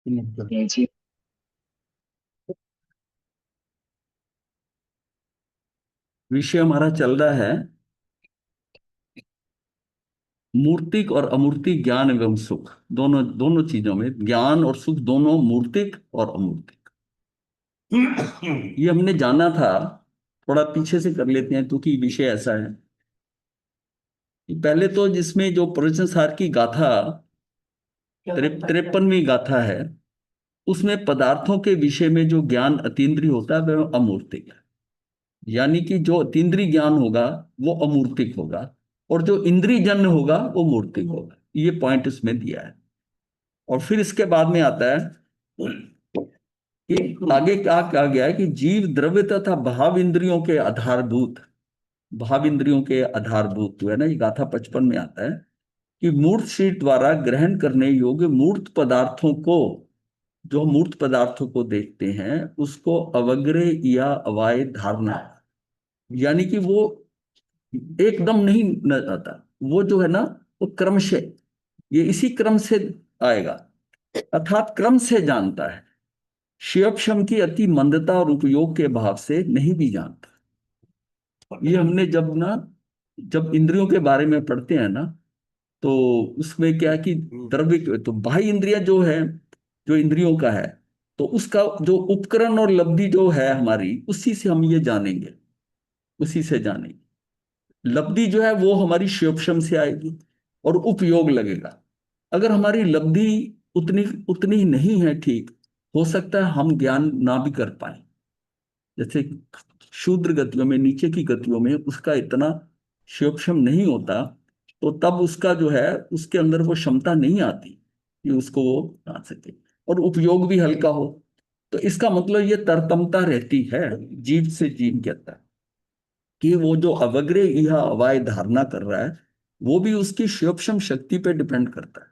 जी। विषय हमारा चल रहा है मूर्तिक और अमूर्तिक ज्ञान एवं सुख। दोनों दोनों चीजों में ज्ञान और सुख दोनों मूर्तिक और अमूर्तिक। ये हमने जाना था। थोड़ा पीछे से कर लेते हैं क्योंकि विषय ऐसा है कि पहले तो जिसमें जो प्रवचन सार की गाथा 53वीं गाथा है, उसमें पदार्थों के विषय में जो ज्ञान अतीन्द्रिय होता है वह अमूर्तिक है। यानी कि जो अतीन्द्रिय ज्ञान होगा वो अमूर्तिक होगा और जो इंद्रिय जन्य होगा वो मूर्तिक होगा। ये पॉइंट इसमें दिया है। और फिर इसके बाद में आता है कि आगे क्या कहा गया है कि जीव द्रव्य तथा भाव इंद्रियों के आधारभूत, भाव इंद्रियों के आधारभूत जो है ना, ये गाथा 55 में आता है कि मूर्त शरीर द्वारा ग्रहण करने योग्य मूर्त पदार्थों को, जो मूर्त पदार्थों को देखते हैं उसको अवग्रह या अवाय धारणा, यानी कि वो एकदम नहीं न आता, वो जो है ना वो क्रमशः, ये इसी क्रम से आएगा, अर्थात क्रम से जानता है। शिवक्षम की अति मंदता और उपयोग के भाव से नहीं भी जानता। ये हमने जब इंद्रियों के बारे में पढ़ते हैं ना, तो उसमें क्या है कि द्रव्य तो बाह्य इंद्रिय जो है, जो इंद्रियों का है, तो उसका जो उपकरण और लब्धि जो है हमारी, उसी से हम ये जानेंगे, उसी से जानेंगे। लब्धि जो है वो हमारी शिवक्षम से आएगी और उपयोग लगेगा। अगर हमारी लब्धि उतनी उतनी नहीं है ठीक, हो सकता है हम ज्ञान ना भी कर पाए। जैसे शूद्र गतियों में, नीचे की गतियों में उसका इतना शिवक्षम नहीं होता, तो तब उसका जो है उसके अंदर वो क्षमता नहीं आती कि उसको वो आ सके, और उपयोग भी हल्का हो। तो इसका मतलब ये तरतमता रहती है जीव से जीव के अंदर, कि वो जो अवग्रह यह अवाय धारणा कर रहा है वो भी उसकी शिवक्षम शक्ति पे डिपेंड करता है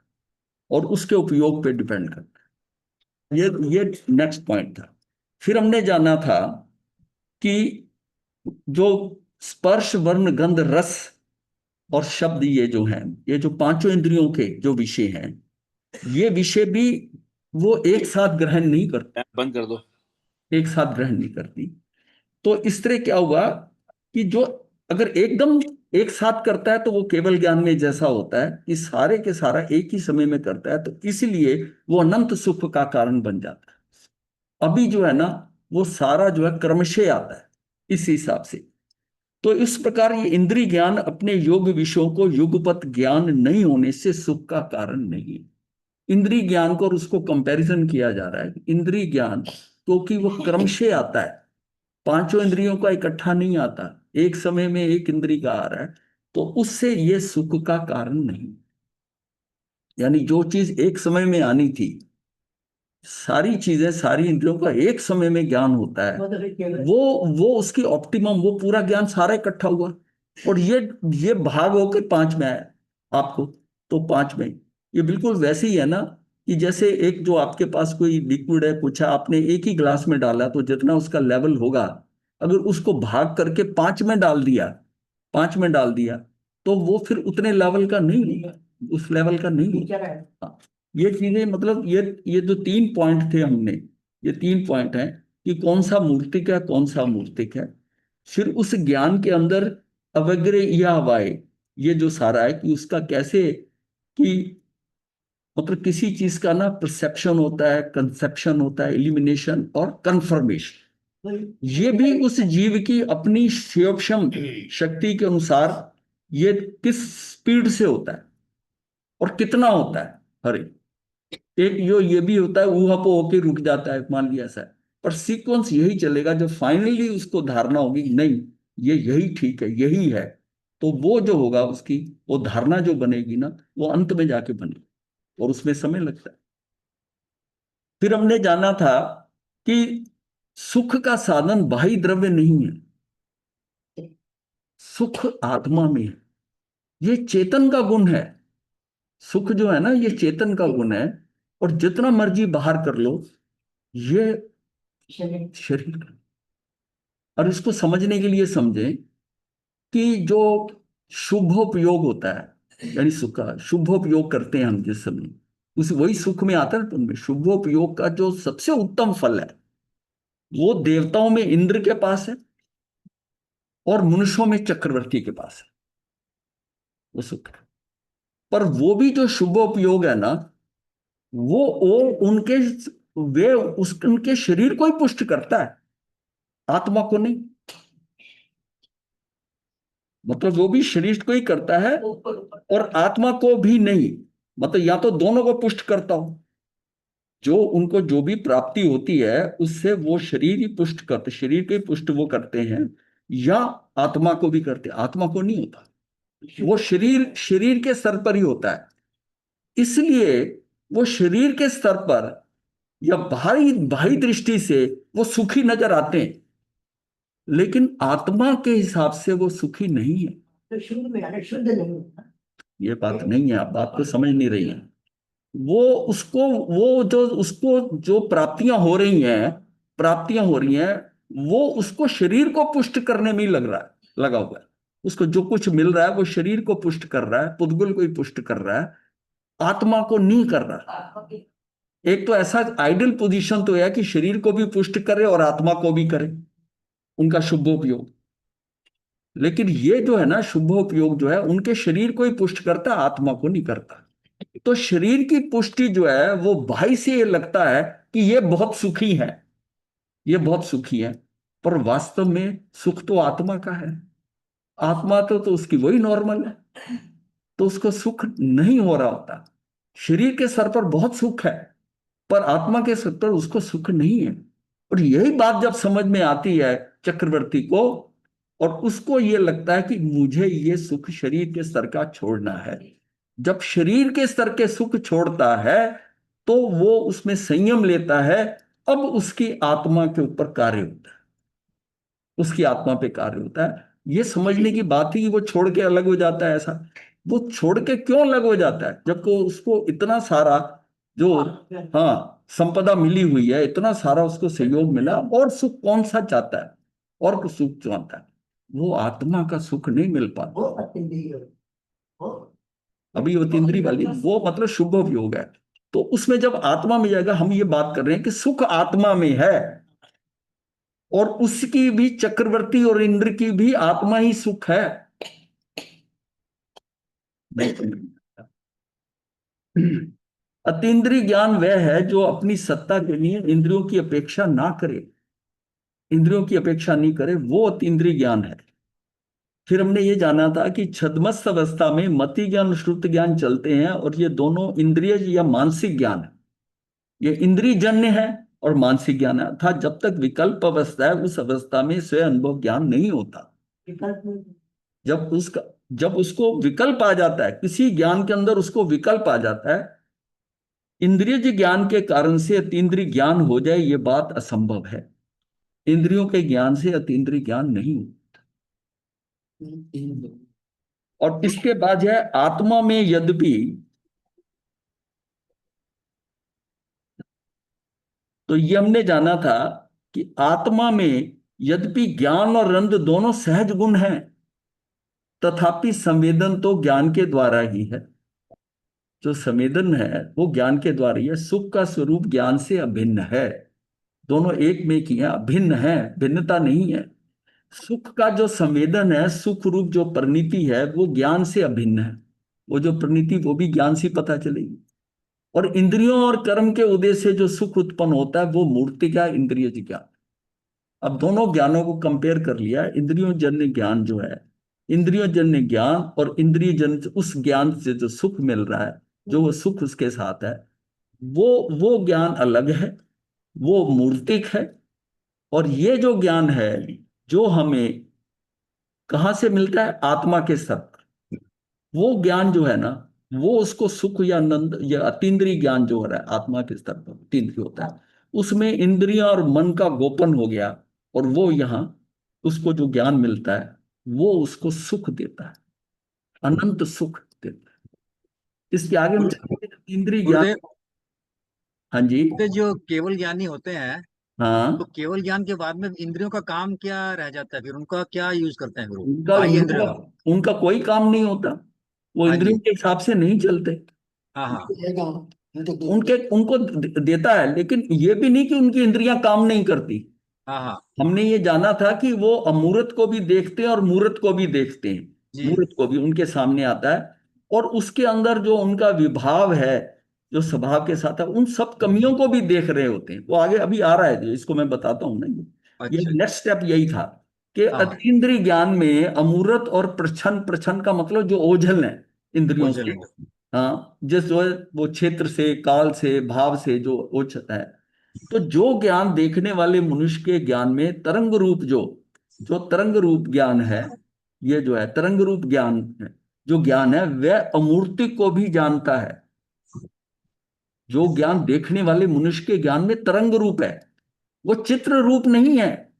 और उसके उपयोग पे डिपेंड करता है। ये नेक्स्ट पॉइंट था। फिर हमने जाना था कि जो स्पर्श वर्ण गंध रस और शब्द, ये जो हैं, ये जो पांचों इंद्रियों के जो विषय हैं, ये विषय भी वो एक साथ ग्रहण नहीं करते, बंद कर दो। एक साथ ग्रहण नहीं करती। तो इस तरह क्या हुआ कि जो अगर एकदम एक साथ करता है तो वो केवल ज्ञान में जैसा होता है कि सारे के सारा एक ही समय में करता है, तो इसीलिए वो अनंत सुख का कारण बन जाता है। अभी जो है ना वो सारा जो है क्रमशः आता है इस हिसाब से। तो इस प्रकार ये इंद्रिय ज्ञान अपने योग विषयों को युगपत ज्ञान नहीं होने से सुख का कारण नहीं है। इंद्रिय ज्ञान को और उसको कंपैरिजन किया जा रहा है। इंद्रिय ज्ञान क्योंकि वो क्रमशः आता है, पांचों इंद्रियों का इकट्ठा नहीं आता, एक समय में एक इंद्रिय का आ रहा है, तो उससे ये सुख का कारण नहीं। यानी जो चीज एक समय में आनी थी, सारी चीजें, सारी इंद्रियों का एक समय में ज्ञान होता है, वो उसकी ऑप्टिमम, वो पूरा ज्ञान सारा इकट्ठा हुआ, और ये भाग होकर पांच में आया आपको। तो पांच में ये बिल्कुल वैसे ही है ना, कि जैसे एक जो आपके पास कोई लिक्विड है, कुछ है, आपने एक ही ग्लास में डाला तो जितना उसका लेवल होगा, अगर उसको भाग करके पांच में डाल दिया, पांच में डाल दिया, तो वो फिर उतने लेवल का नहीं होगा, उस लेवल का नहीं होगा। ये चीजें मतलब ये जो तीन पॉइंट थे हमने, ये तीन पॉइंट हैं कि कौन सा मूर्तिक है, कौन सा मूर्तिक है। फिर उस ज्ञान के अंदर अवग्रह या अवाय, ये जो सारा है कि उसका कैसे, कि मतलब किसी चीज का ना परसेप्शन होता है, कंसेप्शन होता है, इल्यूमिनेशन और कंफर्मेशन, ये भी उस जीव की अपनी शिवक्षम शक्ति के अनुसार ये किस स्पीड से होता है और कितना होता है। हर एक यो ये भी होता है ऊहापोह होके रुक जाता है, मान लिया ऐसा है, पर सीक्वेंस यही चलेगा। जब फाइनली उसको धारणा होगी नहीं, ये यही ठीक है, यही है, तो वो जो होगा उसकी वो धारणा जो बनेगी ना, वो अंत में जाके बनेगी, और उसमें समय लगता है। फिर हमने जाना था कि सुख का साधन बाह्य द्रव्य नहीं है, सुख आत्मा में है, ये चेतन का गुण है। सुख जो है ना ये चेतन का गुण है, और जितना मर्जी बाहर कर लो, ये शरीर का। और इसको समझने के लिए समझें कि जो शुभोपयोग होता है, यानी सुख का शुभोपयोग करते हैं हम जिस समय, उस वही सुख में आता है। उनमें शुभोपयोग का जो सबसे उत्तम फल है वो देवताओं में इंद्र के पास है और मनुष्यों में चक्रवर्ती के पास है, वो सुख है। पर वो भी जो शुभोपयोग है ना, वो उनके, वे उस उनके शरीर को ही पुष्ट करता है, आत्मा को नहीं। मतलब वो भी शरीर को ही करता है और आत्मा को भी नहीं। मतलब या तो दोनों को पुष्ट करता हो, जो उनको जो भी प्राप्ति होती है उससे वो शरीर ही पुष्ट करते, शरीर के पुष्ट वो करते हैं, या आत्मा को भी करते, आत्मा को नहीं होता। वो शरीर शरीर के स्तर पर ही होता है। इसलिए वो शरीर के स्तर पर या बाहरी बाहरी दृष्टि से वो सुखी नजर आते हैं, लेकिन आत्मा के हिसाब से वो सुखी नहीं है। तो शुद्ध में अगर शुद्ध नहीं होता। ये बात नहीं है, आप बात को समझ नहीं रही हैं। वो उसको वो जो उसको जो प्राप्तियां हो रही हैं, वो उसको शरीर को पुष्ट करने में ही लगा हुआ है। उसको जो कुछ मिल रहा है वो शरीर को पुष्ट कर रहा है, पुद्गल को ही पुष्ट कर रहा है, आत्मा को नहीं कर रहा है। एक तो ऐसा आइडियल पोजीशन तो है कि शरीर को भी पुष्ट करे और आत्मा को भी करे, उनका शुभोपयोग। लेकिन ये जो है ना शुभोपयोग जो है, उनके शरीर को ही पुष्ट करता है, आत्मा को नहीं करता। तो शरीर की पुष्टि जो है वो बाहर से ये लगता है कि ये बहुत सुखी है, ये बहुत सुखी है, पर वास्तव में सुख तो आत्मा का है। आत्मा तो उसकी वही नॉर्मल है, तो उसको सुख नहीं हो रहा होता। शरीर के स्तर पर बहुत सुख है, पर आत्मा के स्तर पर उसको सुख नहीं है। और यही बात जब समझ में आती है चक्रवर्ती को, और उसको ये लगता है कि मुझे ये सुख शरीर के स्तर का छोड़ना है। जब शरीर के स्तर के सुख छोड़ता है तो वो उसमें संयम लेता है। अब उसकी आत्मा के ऊपर कार्य होता है, उसकी आत्मा पे कार्य होता है। ये समझने की बात ही कि वो छोड़ के अलग हो जाता है, ऐसा वो छोड़ के क्यों अलग हो जाता है जबकि उसको इतना सारा जो, हाँ, संपदा मिली हुई है, इतना सारा उसको सहयोग मिला, और सुख कौन सा चाहता है, और कुछ सुख चाहता है। वो आत्मा का सुख नहीं मिल पाता। वो अतिंद्रिय वो अभी वो तीसरी वाली वो मतलब शुभ योग है। तो उसमें जब आत्मा में जाएगा, हम ये बात कर रहे हैं कि सुख आत्मा में है, और उसकी भी चक्रवर्ती और इंद्र की भी आत्मा ही सुख है। अतीन्द्रिय ज्ञान वह है जो अपनी सत्ता के लिए इंद्रियों की अपेक्षा ना करे, इंद्रियों की अपेक्षा नहीं करे, वो अतीन्द्रिय ज्ञान है। फिर हमने ये जाना था कि छद्मस्त अवस्था में मति ज्ञान श्रुत ज्ञान चलते हैं, और ये दोनों इंद्रिय या मानसिक ज्ञान है। ये इंद्रिय जन्य है और मानसिक ज्ञान है, अर्थात जब तक विकल्प अवस्था है उस अवस्था में स्वयं अनुभव ज्ञान नहीं होता। विकल्प जब उसका जब उसको विकल्प आ जाता है, किसी ज्ञान के अंदर उसको विकल्प आ जाता है, इंद्रिय ज्ञान के कारण से अतीन्द्रिय ज्ञान हो जाए, ये बात असंभव है। इंद्रियों के ज्ञान से अतीन्द्रिय ज्ञान नहीं। और इसके बाद है आत्मा में यद्यपि, तो ये हमने जाना था कि आत्मा में यद्यपि ज्ञान और रंद दोनों सहज गुण हैं, तथापि संवेदन तो ज्ञान के द्वारा ही है। जो संवेदन है वो ज्ञान के द्वारा ही है। सुख का स्वरूप ज्ञान से अभिन्न है, दोनों एक में की है, अभिन्न है, भिन्नता नहीं है। सुख का जो संवेदन है, सुख रूप जो परिणति है, वो ज्ञान से अभिन्न है। वो जो परिणति वो भी ज्ञान से पता चलेगी। और इंद्रियों और कर्म के उदय से जो सुख उत्पन्न होता है वो मूर्ति का इंद्रिय ज्ञान। अब दोनों ज्ञानों को कंपेयर कर लिया। इंद्रियों जन्य ज्ञान जो है, इंद्रियों जन्य ज्ञान और इंद्रिय जन्य उस ज्ञान से जो सुख मिल रहा है, जो वो सुख उसके साथ है, वो ज्ञान अलग है, वो मूर्तिक है। और ये जो ज्ञान है जो हमें कहाँ से मिलता है, आत्मा के स्तर पर, वो ज्ञान जो है ना, वो उसको सुख या आनंद या अतीन्द्रिय ज्ञान जो हो रहा है आत्मा के स्तर पर अतीन्द्रिय होता है, उसमें इंद्रियां और मन का गोपन हो गया, और वो यहाँ उसको जो ज्ञान मिलता है वो उसको सुख देता है, अनंत सुख देता है। इसके आगे हम चलेंगे इंद्रिय ज्ञान। गुरुदेव, हाँ जी। गुरुदेव जो केवल ज्ञानी होते हैं, तो हाँ, केवल ज्ञान के बाद में इंद्रियों का काम क्या रह जाता है, फिर उनका क्या यूज करते हैं गुरु? उनका बाह्य उनका इंद्रियों का। उनका कोई काम नहीं होता, वो हाँ इंद्रियों जी। के हिसाब से नहीं चलते। हाँ हाँ। मिलेगा उनके उनको देता है, लेकिन ये भी नहीं कि उनकी इंद्रियां काम नहीं करती। हाँ हाँ। हमने ये जाना था कि वो अमूर्त को भी देखते हैं और मूर्त को भी देखते हैं। जी। मूर्त को भी उनके सामने आता है, और उसके अंदर जो उनका विभाव है, जो स्वभाव के साथ है, उन सब कमियों को भी देख रहे होते हैं। वो आगे अभी आ रहा है, जो इसको मैं बताता हूँ ना, ये अच्छा। नेक्स्ट स्टेप यही था कि हाँ हाँ। अतीन्द्रिय ज्ञान में अमूर्त और प्रच्छन्न, प्रच्छन्न का मतलब जो ओझल है इंद्रियों ओझल से, इंद्र। हाँ, जिस जो है वो क्षेत्र से, काल से, भाव से जो ओझल है। तो जो ज्ञान देखने वाले मनुष्य के ज्ञान में तरंग रूप, जो जो तरंग रूप ज्ञान है, ये जो है तरंग रूप ज्ञान है, जो ज्ञान है वह अमूर्ति को भी जानता है। जो ज्ञान देखने वाले मनुष्य के ज्ञान में तरंग रूप है, वो चित्र रूप नहीं है।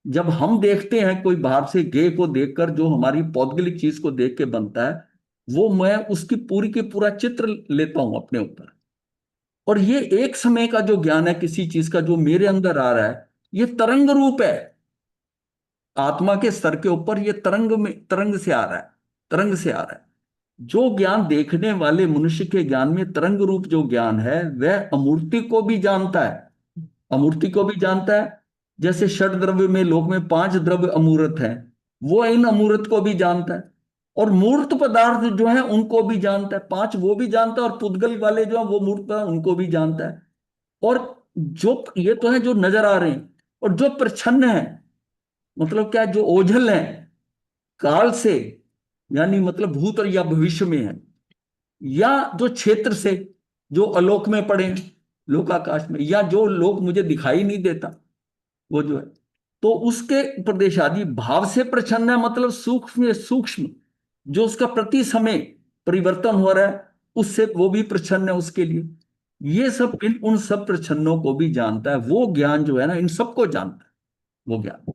जब हम देखते हैं कोई बाहर से गे को देखकर, जो हमारी पौद्गलिक चीज को देख के बनता है, वो मैं उसकी पूरी की पूरा चित्र लेता हूं अपने ऊपर। और ये एक समय का जो ज्ञान है किसी चीज का, जो मेरे अंदर आ रहा है, ये तरंग रूप है। आत्मा के स्तर के ऊपर ये तरंग में, तरंग से आ रहा है, तरंग से आ रहा है। जो ज्ञान देखने वाले मनुष्य के ज्ञान में तरंग रूप जो ज्ञान है, वह अमूर्ति को भी जानता है। अमूर्ति को भी जानता है। जैसे षड द्रव्य में, लोक में 5 द्रव्य अमूर्त हैं, वो इन अमूर्त को भी जानता है। और मूर्त पदार्थ जो है उनको भी जानता है, 5 वो भी जानता है, और पुद्गल वाले जो है वो मूर्त पदार्थ उनको भी जानता है। और जो ये तो है जो नजर आ रहे हैं, और जो प्रच्छन्न है, मतलब क्या, जो ओझल है काल से, यानी मतलब भूत और या भविष्य में है, या जो क्षेत्र से, जो अलोक में पड़े हैं, लोकाकाश में, या जो लोक मुझे दिखाई नहीं देता, वो जो है, तो उसके प्रदेश आदि भाव से प्रच्छन्न है, मतलब सूक्ष्म सूक्ष्म, जो उसका प्रति समय परिवर्तन हो रहा है, उससे वो भी प्रच्छन्न है उसके लिए। ये सब, इन उन सब प्रच्छन्नों को भी जानता है। वो ज्ञान जो है ना, इन सबको जानता है, वो ज्ञान।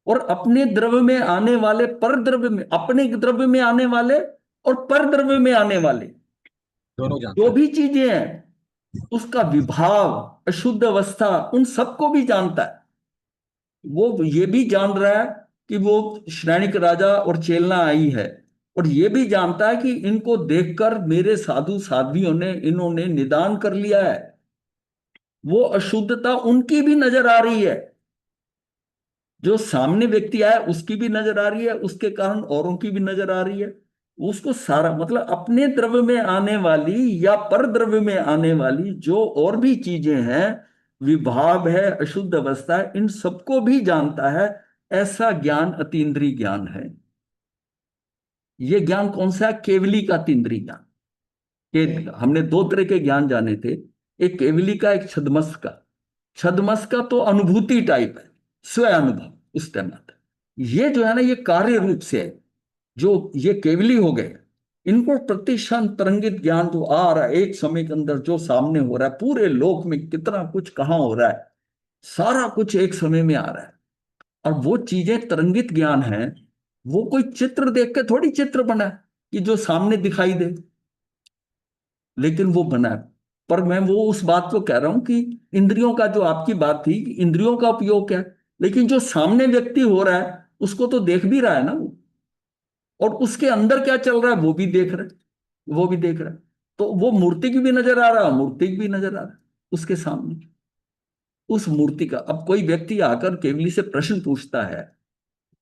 और अपने द्रव्य में आने वाले, पर द्रव्य में, अपने द्रव्य में आने वाले और पर द्रव्य में आने वाले दोनों जानता जो है। भी चीजें हैं, उसका विभाव, अशुद्ध अवस्था, उन सबको भी जानता है। वो ये भी जान रहा है कि वो श्रैणिक राजा और चेलना आई है, और ये भी जानता है कि इनको देखकर मेरे साधु साध्वियों ने, इन्होंने निदान कर लिया है। वो अशुद्धता उनकी भी नजर आ रही है, जो सामने व्यक्ति आया उसकी भी नजर आ रही है, उसके कारण औरों की भी नजर आ रही है। उसको सारा, मतलब अपने द्रव्य में आने वाली या पर द्रव्य में आने वाली जो और भी चीजें हैं, विभाव है, अशुद्ध अवस्था है, इन सबको भी जानता है। ऐसा ज्ञान अतीन्द्रिय ज्ञान है। ये ज्ञान कौन सा है? केवली का अतीन्द्रिय ज्ञान। हमने 2 तरह के ज्ञान जाने थे, एक केवली का, एक छद्मस्त का। छद्मस का तो अनुभूति टाइप है, स्व अनुभव उस टाइम आता है। ये जो है ना, ये कार्य रूप से है। जो ये केवली हो गए, इनको प्रतिक्षण तरंगित ज्ञान जो आ रहा है एक समय के अंदर, जो सामने हो रहा है, पूरे लोक में कितना कुछ कहाँ हो रहा है, सारा कुछ एक समय में आ रहा है। और वो चीजें तरंगित ज्ञान है। वो कोई चित्र देख के थोड़ी चित्र बना है कि जो सामने दिखाई दे, लेकिन वो बना है। पर मैं वो उस बात को कह रहा हूं कि इंद्रियों का, जो आपकी बात थी कि इंद्रियों का उपयोग क्या है, लेकिन जो सामने व्यक्ति हो रहा है उसको तो देख भी रहा है ना वो, और उसके अंदर क्या चल रहा है वो भी देख रहा है, वो भी देख रहा है। तो वो मूर्ति की भी नजर आ रहा है, मूर्ति की भी नजर आ रहा है उसके सामने। उस मूर्ति का, अब कोई व्यक्ति आकर केवली से प्रश्न पूछता है,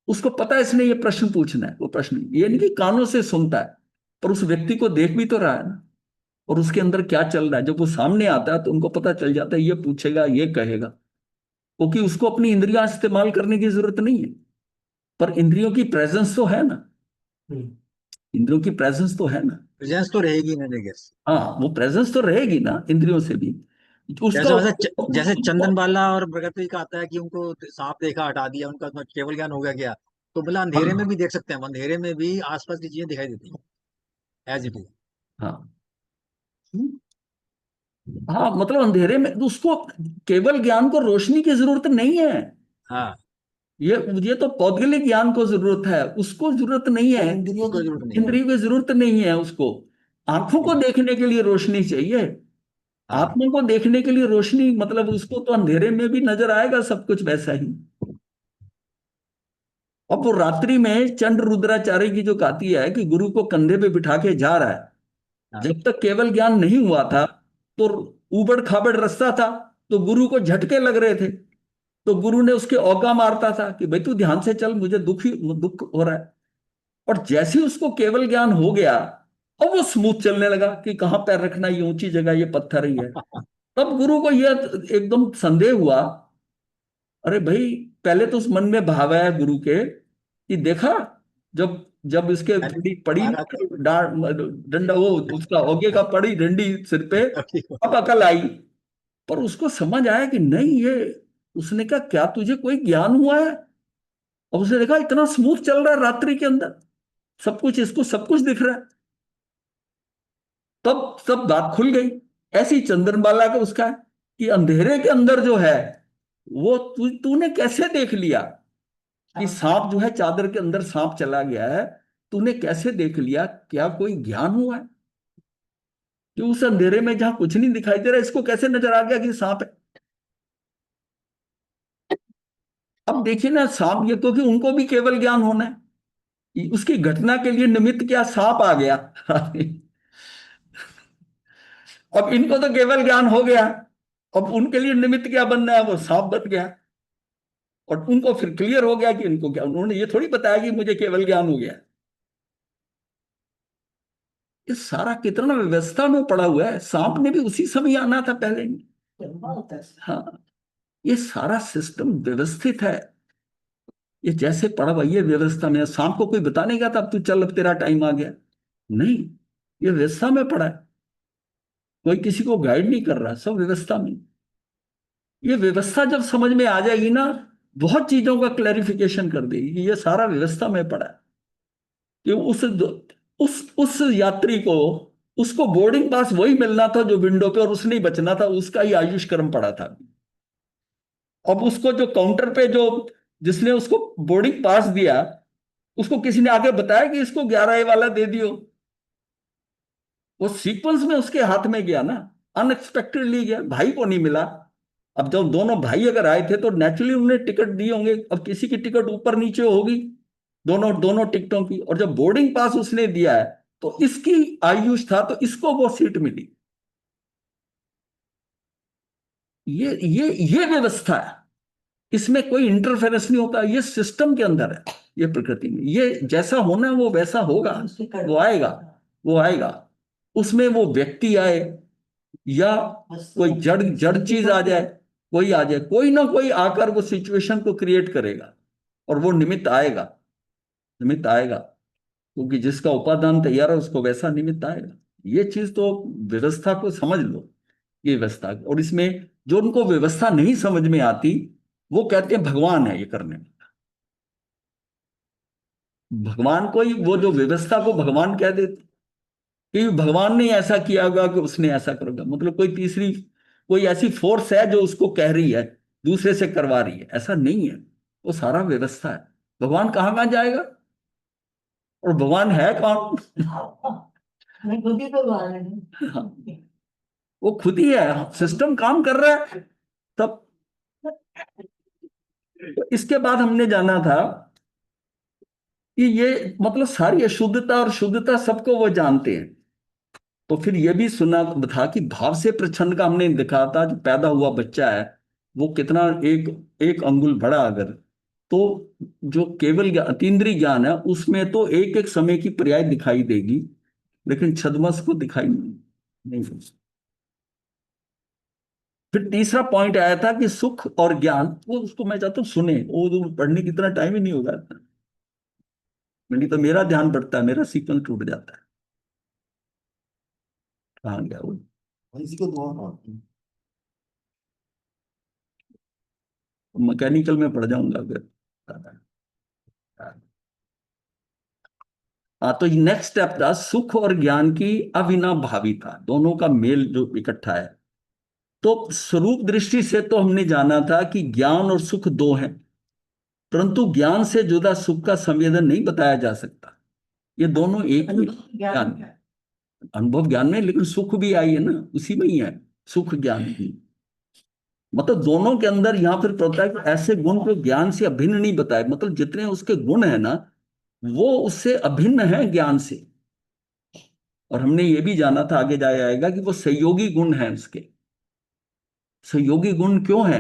उसको पता है इसने ये प्रश्न पूछना है, वो प्रश्न ये नहीं कि कानों से सुनता है, पर उस व्यक्ति को देख भी तो रहा है ना, और उसके अंदर क्या चल रहा है। जब वो सामने आता है तो उनको पता चल जाता है, ये पूछेगा, ये कहेगा, क्योंकि उसको अपनी इंद्रियां इस्तेमाल करने की जरूरत नहीं है। पर इंद्रियों की प्रेजेंस तो है ना, हम्म। इंद्रियों की प्रेजेंस तो है ना। प्रेजेंस तो रहेगी ना, गेस। हाँ, वो प्रेजेंस तो रहेगी ना इंद्रियों से भी, उसका जैसे जैसे चंदन उसको, बाला और प्रगति का आता है कि उनको सांप देखा, हटा दिया, उनका तो केवल ज्ञान हो गया क्या? तो बोला अंधेरे में हाँ भी देख सकते हैं, अंधेरे में भी आसपास की चीजें दिखाई देती हैं एज इट इज। हाँ हाँ, मतलब अंधेरे में तो उसको केवल ज्ञान को रोशनी की जरूरत नहीं है। हाँ। ये तो पौद्गलिक ज्ञान को जरूरत है, उसको जरूरत नहीं है। इंद्रियों उसको की। जरूरत नहीं है। इंद्रियों की जरूरत नहीं है उसको। आंखों को ठीक। देखने के लिए रोशनी चाहिए, हाँ। आत्मा को देखने के लिए रोशनी, मतलब उसको तो अंधेरे में भी नजर आएगा सब कुछ वैसा ही। अब वो रात्रि में चंड रुद्राचार्य की जो गाती है कि गुरु को कंधे पे बिठा के जा रहा है, हाँ। जब तक केवल ज्ञान नहीं हुआ था, तो ऊबड़ खाबड़ रास्ता था, तो गुरु को झटके लग रहे थे, तो गुरु ने उसके औगा मारता था कि भाई तू ध्यान से चल, मुझे दुख हो रहा है। और जैसे ही उसको केवल ज्ञान हो गया, अब वो स्मूथ चलने लगा कि कहाँ पैर रखना, ये ऊंची जगह, ये पत्थर ही है। तब गुरु को यह एकदम संदेह हुआ, अरे भाई, पहले तो उस मन में भाव आया गुरु के कि देखा, जब जब इसके पड़ी पड़ी मारा था। डंडा, वो उसका औगे का पड़ी डंडी सिर पे, अब अकल आई। पर उसको समझ आया कि नहीं, ये, उसने कहा क्या तुझे कोई ज्ञान हुआ है? और उसने देखा इतना स्मूथ चल रहा है रात्रि के अंदर, सब कुछ, इसको सब कुछ दिख रहा है। तब सब बात खुल गई। ऐसी चंद्रमाला का उसका है कि अंधेरे के अंदर जो है वो तूने कैसे देख लिया कि सांप जो है, चादर के अंदर सांप चला गया है, तूने कैसे देख लिया? क्या कोई ज्ञान हुआ है? कि उस अंधेरे में जहां कुछ नहीं दिखाई दे रहा, इसको कैसे नजर आ गया कि सांप है? अब देखिए ना, सांप, ये तो कि उनको भी केवल ज्ञान होना है, उसकी घटना के लिए निमित्त क्या, सांप आ गया। अब इनको तो केवल ज्ञान हो गया, अब उनके लिए निमित्त क्या बनना है, वो सांप बन गया। और उनको फिर क्लियर हो गया कि इनको क्या, उन्होंने ये थोड़ी बताया कि मुझे केवल ज्ञान हो गया। ये सारा कितना व्यवस्था में पड़ा हुआ है, सांप ने भी उसी समय आना था पहले। हाँ, ये सारा सिस्टम व्यवस्थित है। ये जैसे पड़ा हुआ, ये व्यवस्था में है। सांप को कोई बताने का था अब तू चल, अब तेरा टाइम आ गया, नहीं, ये व्यवस्था में पड़ा है। कोई किसी को गाइड नहीं कर रहा, सब व्यवस्था में। ये व्यवस्था जब समझ में आ जाएगी ना, बहुत चीजों का क्लैरिफिकेशन कर देगी कि ये सारा व्यवस्था में पड़ा है। कि उस यात्री को, उसको बोर्डिंग पास वही मिलना था जो विंडो पे, और उसने ही बचना था, उसका ही आयुष कर्म पड़ा था। अब उसको जो काउंटर पे, जो जिसने उसको बोर्डिंग पास दिया, उसको किसी ने आगे बताया कि इसको 11A वाला दे दियो। वो सीक्वेंस में उसके हाथ में गया ना, अनएक्सपेक्टेडली गया, भाई को नहीं मिला। अब जब दोनों भाई अगर आए थे तो नेचुरली उन्हें टिकट दिए होंगे, अब किसी की टिकट ऊपर नीचे होगी, दोनों दोनों टिकटों की। और जब बोर्डिंग पास उसने दिया है तो इसकी आयुष था, तो इसको वो सीट मिली। ये व्यवस्था है, इसमें कोई इंटरफेरेंस नहीं होता, ये सिस्टम के अंदर है, ये प्रकृति में, ये जैसा होना है वो वैसा होगा। वो आएगा, वो आएगा। उसमें वो व्यक्ति आए या कोई जड़ जड़ चीज आ जाए, कोई आ जाए, कोई ना कोई आकर वो सिचुएशन को क्रिएट करेगा, और वो निमित्त आएगा, निमित्त आएगा। क्योंकि जिसका उपादान तैयार है उसको वैसा निमित्त आएगा। ये चीज तो व्यवस्था को समझ लो, ये व्यवस्था। और इसमें जो उनको व्यवस्था नहीं समझ में आती, वो कहते हैं भगवान है ये करने में। भगवान को ही, वो जो व्यवस्था को भगवान कह देते कि भगवान ने ऐसा किया होगा कि उसने ऐसा करोगा, मतलब कोई तीसरी, कोई ऐसी फोर्स है जो उसको कह रही है, दूसरे से करवा रही है, ऐसा नहीं है। वो सारा व्यवस्था है। भगवान कहाँ कहाँ जाएगा, और भगवान है कौन? मैं खुद ही भगवान है। हाँ, वो खुद ही है, सिस्टम काम कर रहा है तब। तो इसके बाद हमने जाना था कि ये, मतलब सारी अशुद्धता और शुद्धता सबको वो जानते हैं। तो फिर ये भी सुना था कि भाव से प्रच्छन्न का हमने देखा था, जो पैदा हुआ बच्चा है वो कितना, एक एक अंगुल बड़ा अगर, तो जो केवल अतीन्द्रिय ज्ञान है उसमें तो एक एक समय की पर्याय दिखाई देगी, लेकिन छद्मस को दिखाई नहीं दे। फिर तीसरा पॉइंट आया था कि सुख और ज्ञान, वो उसको मैं चाहता हूँ सुने, वो तो पढ़ने की इतना टाइम ही नहीं होगा, नहीं तो मेरा ध्यान बढ़ता है, मेरा सीक्वेंस टूट जाता है। कहाँ गया वो? इसी को दुआ मारते हैं। मैकेनिकल में पड़ जाऊंगा अगर। हाँ, तो नेक्स्ट स्टेप था सुख और ज्ञान की अविनाभाविता, दोनों का मेल जो इकट्ठा है। तो स्वरूप दृष्टि से तो हमने जाना था कि ज्ञान और सुख दो हैं, परंतु ज्ञान से जुदा सुख का संवेदन नहीं बताया जा सकता। ये दोनों एक ही ज्ञान है, अनुभव ज्ञान में, लेकिन सुख भी आई है ना, उसी में ही है सुख ज्ञान ही। मतलब दोनों के अंदर यहाँ फिर पता है कि ऐसे गुण को ज्ञान से अभिन्न नहीं बताए, मतलब जितने उसके गुण है ना, वो उससे अभिन्न है ज्ञान से। और हमने ये भी जाना था, आगे जाया आएगा, कि वो सहयोगी गुण है उसके। सहयोगी गुण क्यों है?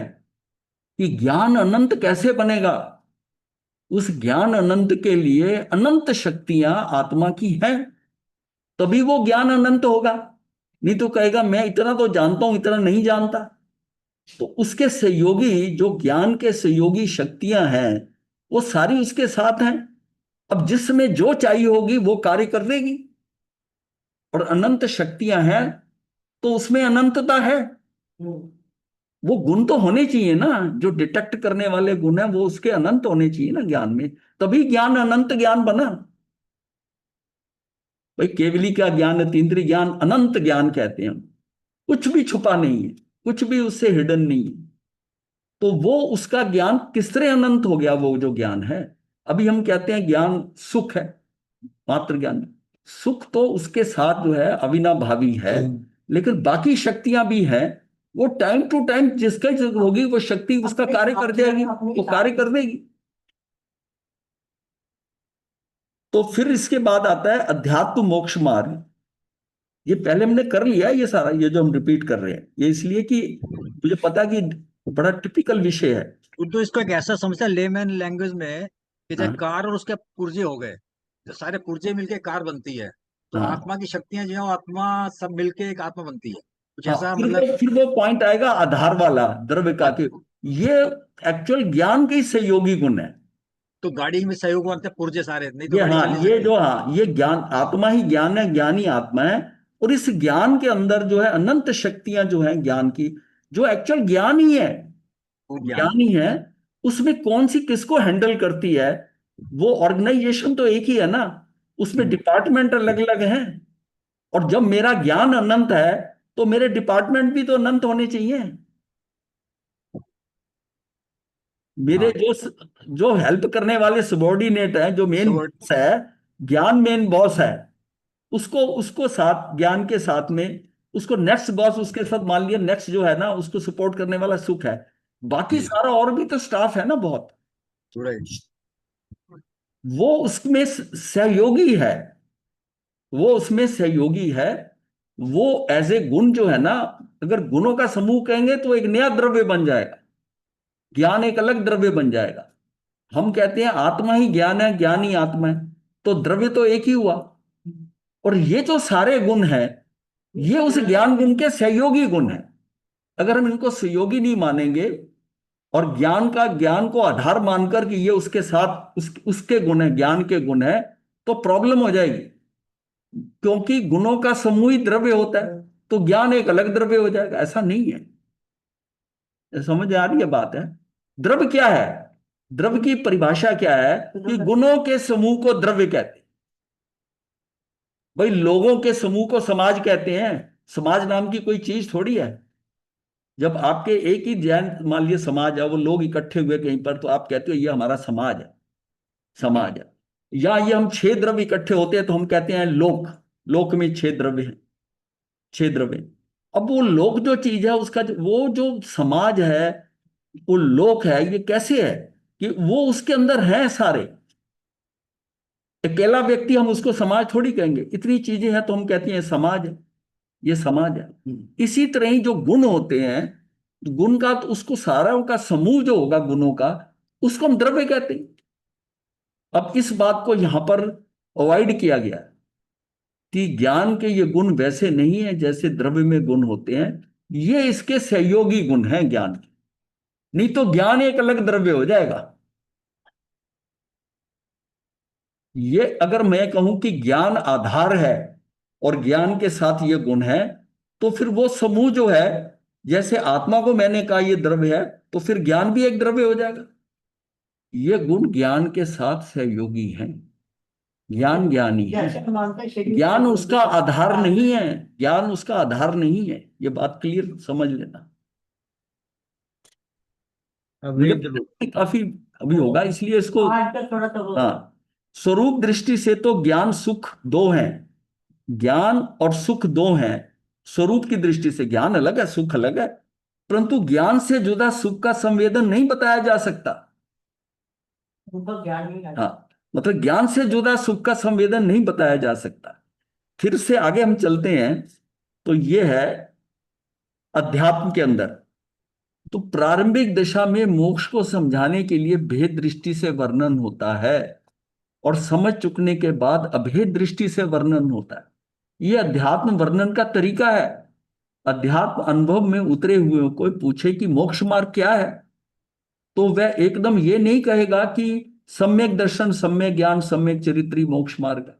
कि ज्ञान अनंत कैसे बनेगा? उस ज्ञान अनंत के लिए अनंत शक्तियां आत्मा की हैं, तभी वो ज्ञान अनंत होगा। नहीं तो कहेगा मैं इतना तो जानता हूं, इतना नहीं जानता। तो उसके सहयोगी, जो ज्ञान के सहयोगी शक्तियां हैं, वो सारी उसके साथ हैं। अब जिसमें जो चाहिए होगी वो कार्य कर देगी। और अनंत शक्तियां हैं तो उसमें अनंतता है। वो गुण तो होने चाहिए ना, जो डिटेक्ट करने वाले गुण हैं वो उसके अनंत होने चाहिए ना ज्ञान में, तभी ज्ञान अनंत ज्ञान बना। भाई केवली का ज्ञान, अतीन्द्रिय ज्ञान, अनंत ज्ञान कहते हैं हम। कुछ भी छुपा नहीं है, कुछ भी उससे हिडन नहीं है। तो वो उसका ज्ञान किस तरह अनंत हो गया, वो जो ज्ञान है। अभी हम कहते हैं ज्ञान सुख है, मात्र ज्ञान। सुख तो उसके साथ जो है अविनाभावी है, लेकिन बाकी शक्तियां भी हैं। वो टाइम टू टाइम जिसका जरूरत होगी वो शक्ति उसका कार्य कर देगी, वो कार्य कर देगी। तो फिर इसके बाद आता है अध्यात्म मोक्ष मार्ग। ये पहले हमने कर लिया है, ये सारा ये जो हम रिपीट कर रहे हैं, ये इसलिए कि मुझे पता है कि बड़ा टिपिकल विषय है। तो इसको एक ऐसा समझता है लेमैन लैंग्वेज में कि जैसे हाँ कार और उसके पुर्जे हो गए, तो सारे पुर्जे मिलके कार बनती है। तो हाँ आत्मा की शक्तियां जो है वो आत्मा सब मिलके एक आत्मा बनती है, कुछ हाँ, ऐसा फिर मतलब। वो पॉइंट आएगा आधार वाला द्रव्य का, कि ये एक्चुअल ज्ञान के ही सहयोगी गुण है। तो गाड़ी में सहयोग बनते हैं पुर्जे सारे, नहीं तो ये गाड़ी हाँ, चल नहीं ये सकती। जो हाँ, ये ज्ञान आत्मा ही ज्ञान है, ज्ञानी आत्मा है। और इस ज्ञान के अंदर जो है अनंत शक्तियां जो है ज्ञान की, जो एक्चुअल ज्ञान ही है, वो ज्ञान ज्ञान ही है। उसमें कौन सी किसको हैंडल करती है, वो ऑर्गेनाइजेशन तो एक ही है ना, उसमें डिपार्टमेंट अलग अलग हैं। और जब मेरा ज्ञान अनंत है तो मेरे डिपार्टमेंट भी तो अनंत होने चाहिए। मेरे हाँ। जो जो हेल्प करने वाले सबॉर्डिनेट हैं, जो मेन सब बॉस है, ज्ञान मेन बॉस है, उसको उसको साथ ज्ञान के साथ में उसको नेक्स्ट बॉस उसके साथ मान लिया, नेक्स्ट जो है ना उसको सपोर्ट करने वाला सुख है। बाकी सारा और भी तो स्टाफ है ना बहुत, जुड़े। वो उसमें सहयोगी है, वो उसमें सहयोगी है। वो एज ए गुण जो है ना, अगर गुणों का समूह कहेंगे तो एक नया द्रव्य बन जाएगा, ज्ञान एक अलग द्रव्य बन जाएगा। हम कहते हैं आत्मा ही ज्ञान है, ज्ञान ही आत्मा है, तो द्रव्य तो एक ही हुआ। और ये जो सारे गुण हैं, ये उस ज्ञान गुण के सहयोगी गुण हैं। अगर हम इनको सहयोगी नहीं मानेंगे और ज्ञान को आधार मानकर कि ये उसके साथ उसके गुण है, ज्ञान के गुण है, तो प्रॉब्लम हो जाएगी। क्योंकि गुणों का समूह ही द्रव्य होता है, तो ज्ञान एक अलग द्रव्य हो जाएगा, ऐसा नहीं है। ये समझ आ रही है बात है? द्रव्य क्या है? द्रव्य की परिभाषा क्या है? कि गुणों के समूह को द्रव्य कहते हैं। भाई लोगों के समूह को समाज कहते हैं। समाज नाम की कोई चीज थोड़ी है। जब आपके एक ही जैन मान लिया समाज है, वो लोग इकट्ठे हुए कहीं पर, तो आप कहते हो ये हमारा समाज है, समाज है। या ये हम छह द्रव्य इकट्ठे होते हैं तो हम कहते हैं लोक, लोक में छह द्रव्य हैं, छह द्रव्य। अब वो लोक जो चीज है उसका वो जो समाज है, वो लोक है, ये कैसे है? कि वो उसके अंदर है सारे। अकेला व्यक्ति हम उसको समाज थोड़ी कहेंगे, इतनी चीजें हैं तो हम कहते हैं समाज है, ये समाज है। इसी तरह ही जो गुण होते हैं, गुण का तो उसको सारा का समूह जो होगा गुणों का, उसको हम द्रव्य कहते हैं। अब इस बात को यहां पर अवॉइड किया गया कि ज्ञान के ये गुण वैसे नहीं है जैसे द्रव्य में गुण होते हैं, ये इसके सहयोगी गुण हैं ज्ञान के। नहीं तो ज्ञान एक अलग द्रव्य हो जाएगा। ये अगर मैं कहूं कि ज्ञान आधार है और ज्ञान के साथ ये गुण है, तो फिर वो समूह जो है, जैसे आत्मा को मैंने कहा ये द्रव्य है, तो फिर ज्ञान भी एक द्रव्य हो जाएगा। ये गुण ज्ञान के साथ सहयोगी हैं। ज्ञान ज्ञानी है, जैसे हम मानते हैं शरीर ज्ञान का उसका आधार नहीं है। ज्ञान उसका आधार नहीं है, ये बात क्लियर समझ लेना। मुझे पता है कि काफी अभी होगा, इसलिए इसको आज तक थोड़ा तो हाँ। स्वरूप दृष्टि से तो ज्ञान सुख दो हैं, ज्ञान और सुख दो हैं। स्वरूप की दृष्टि से ज्ञान अलग है, सुख अलग है। परंतु ज्ञान से जुदा सुख का संवेदन नहीं बताया जा सकता। उनको ज्ञान नहीं है। हाँ, मतलब ज्ञान से जुदा सुख का संवेदन नहीं बताया जा सकता। फिर से आगे हम चलते हैं तो ये है अध्यात्म के अंदर। तो प्रारंभिक दशा में मोक्ष को समझाने के लिए भेद दृष्टि से वर्णन होता है और समझ चुकने के बाद अभेद दृष्टि से वर्णन होता है। यह अध्यात्म वर्णन का तरीका है। अध्यात्म अनुभव में उतरे हुए कोई पूछे कि मोक्ष मार्ग क्या है, तो वह एकदम ये नहीं कहेगा कि सम्यक दर्शन, सम्यक ज्ञान, सम्यक चरित्र मोक्ष मार्ग है,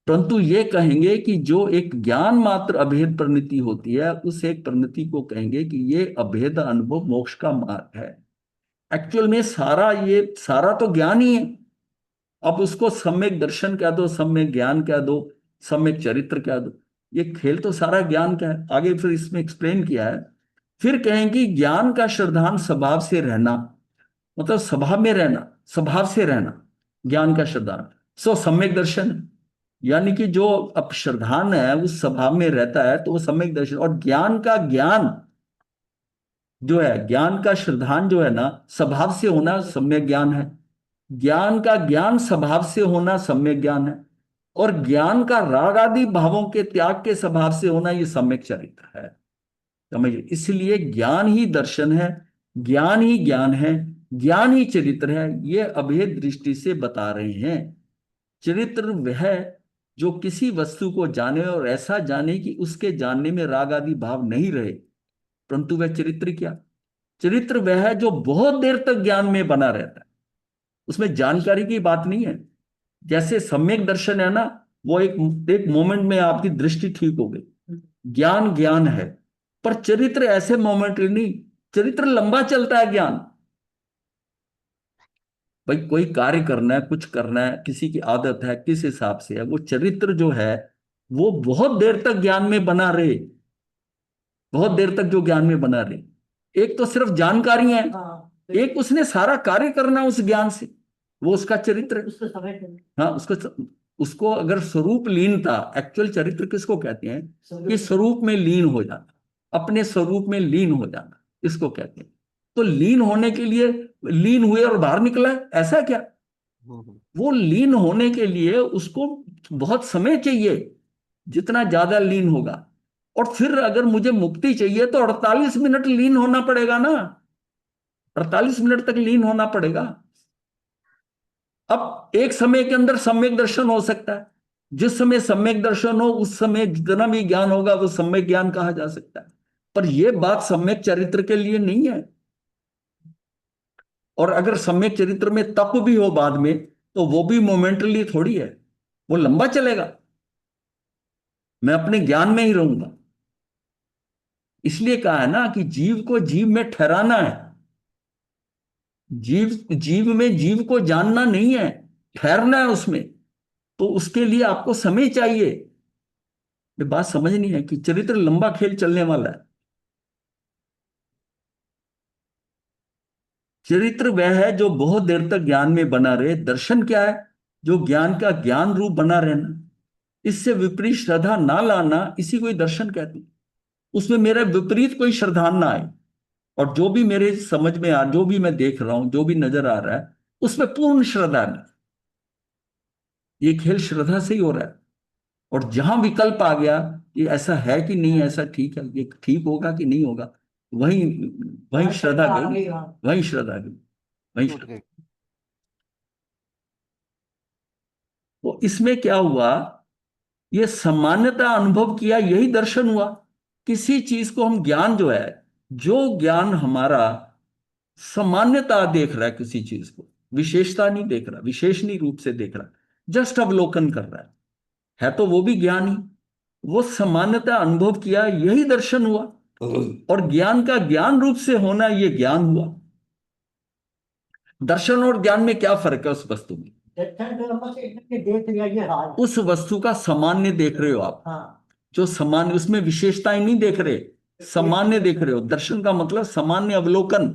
परंतु ये कहेंगे कि जो एक ज्ञान मात्र अभेद परिणति होती है, उस एक परिणति को कहेंगे कि ये अभेद अनुभव मोक्ष का मार्ग है। एक्चुअल में ये सारा तो ज्ञान ही है। अब उसको सम्यक दर्शन कह दो, सम्यक ज्ञान कह दो, सम्यक चरित्र कह दो, ये खेल तो सारा ज्ञान का है। आगे फिर इसमें एक्सप्लेन किया है। फिर कहेंगे ज्ञान का श्रद्धान स्वभाव से रहना, मतलब स्वभाव में रहना, स्वभाव से रहना, ज्ञान का श्रद्धान सो सम्यक दर्शन है। यानी कि जो अब श्रद्धान है उस स्वभाव में रहता है तो वो सम्यक दर्शन। और ज्ञान का ज्ञान जो है, ज्ञान का श्रद्धान जो है ना, स्वभाव से होना सम्यक ज्ञान है। ज्ञान का ज्ञान स्वभाव से होना सम्यक ज्ञान है। और ज्ञान का राग आदि भावों के त्याग के स्वभाव से होना ये सम्यक चरित्र है। समझिए, इसलिए ज्ञान ही दर्शन है, ज्ञान ही ज्ञान है, ज्ञान ही चरित्र है। ये अभेद दृष्टि से बता रहे हैं। चरित्र वह जो किसी वस्तु को जाने और ऐसा जाने कि उसके जानने में राग आदि भाव नहीं रहे, परंतु वह चरित्र क्या? चरित्र वह है जो बहुत देर तक ज्ञान में बना रहता है, उसमें जानकारी की बात नहीं है। जैसे सम्यक दर्शन है ना, वो एक मोमेंट में आपकी दृष्टि ठीक हो गई, ज्ञान ज्ञान है। पर चरित्र ऐसे मोमेंट नहीं, चरित्र लंबा चलता है ज्ञान। भाई कोई कार्य करना है, कुछ करना है, किसी की आदत है, किस हिसाब से है, वो चरित्र जो है वो बहुत देर तक ज्ञान में बना रहे, बहुत देर तक जो ज्ञान में बना रहे। एक तो सिर्फ जानकारी है, हाँ, एक उसने सारा कार्य करना उस ज्ञान से, वो उसका चरित्र है। उसको समझ में हाँ, उसको अगर स्वरूप लीनता, एक्चुअल चरित्र किसको कहते हैं? कि स्वरूप में लीन हो जाना, अपने स्वरूप में लीन हो जाना, इसको कहते हैं। तो लीन होने के लिए लीन हुए और बाहर निकला, ऐसा क्या? वो लीन होने के लिए उसको बहुत समय चाहिए, जितना ज्यादा लीन होगा। और फिर अगर मुझे मुक्ति चाहिए तो 48 मिनट लीन होना पड़ेगा ना, 48 मिनट तक लीन होना पड़ेगा। अब एक समय के अंदर सम्यक दर्शन हो सकता है, जिस समय सम्यक दर्शन हो उस समय जितना भी ज्ञान होगा वो सम्यक ज्ञान कहा जा सकता है। पर यह बात सम्यक चरित्र के लिए नहीं है। और अगर सम्यक चरित्र में तप भी हो बाद में, तो वो भी मोमेंटली थोड़ी है, वो लंबा चलेगा। मैं अपने ज्ञान में ही रहूंगा। इसलिए कहा है ना कि जीव को जीव में ठहराना है। जीव में जीव को जानना नहीं है, ठहरना है उसमें। तो उसके लिए आपको समय चाहिए। ये बात समझनी है कि चरित्र लंबा खेल चलने वाला है। चरित्र वह है जो बहुत देर तक ज्ञान में बना रहे। दर्शन क्या है? जो ज्ञान का ज्ञान रूप बना रहना, इससे विपरीत श्रद्धा ना लाना, इसी को ही दर्शन कहते हैं। उसमें मेरा विपरीत कोई श्रद्धा ना आए, और जो भी मेरे समझ में जो भी मैं देख रहा हूं, जो भी नजर आ रहा है, उसमें पूर्ण श्रद्धा नहीं। ये खेल श्रद्धा से ही हो रहा है। और जहां विकल्प आ गया कि ऐसा है कि नहीं, ऐसा ठीक है, ये ठीक होगा कि नहीं होगा, वहीं वहीं श्रद्धा गई, वहीं श्रद्धा गई, वहीं श्रद्धा। तो इसमें क्या हुआ? ये सामान्यता अनुभव किया, यही दर्शन हुआ। किसी चीज को हम ज्ञान जो है, जो ज्ञान हमारा सामान्यता देख रहा है, किसी चीज को विशेषता नहीं देख रहा, विशेष नहीं रूप से देख रहा, जस्ट अवलोकन कर रहा है तो वो भी ज्ञान ही। वो सामान्यता अनुभव किया, यही दर्शन हुआ। और ज्ञान का ज्ञान रूप से होना, ये ज्ञान हुआ। दर्शन और ज्ञान में क्या फर्क है? उस वस्तु में, देख लिया ये हाल। उस वस्तु का सामान्य देख रहे हो आप। हाँ, जो सामान्य, उसमें विशेषताएं नहीं देख रहे, सामान्य देख रहे हो। दर्शन का मतलब सामान्य अवलोकन,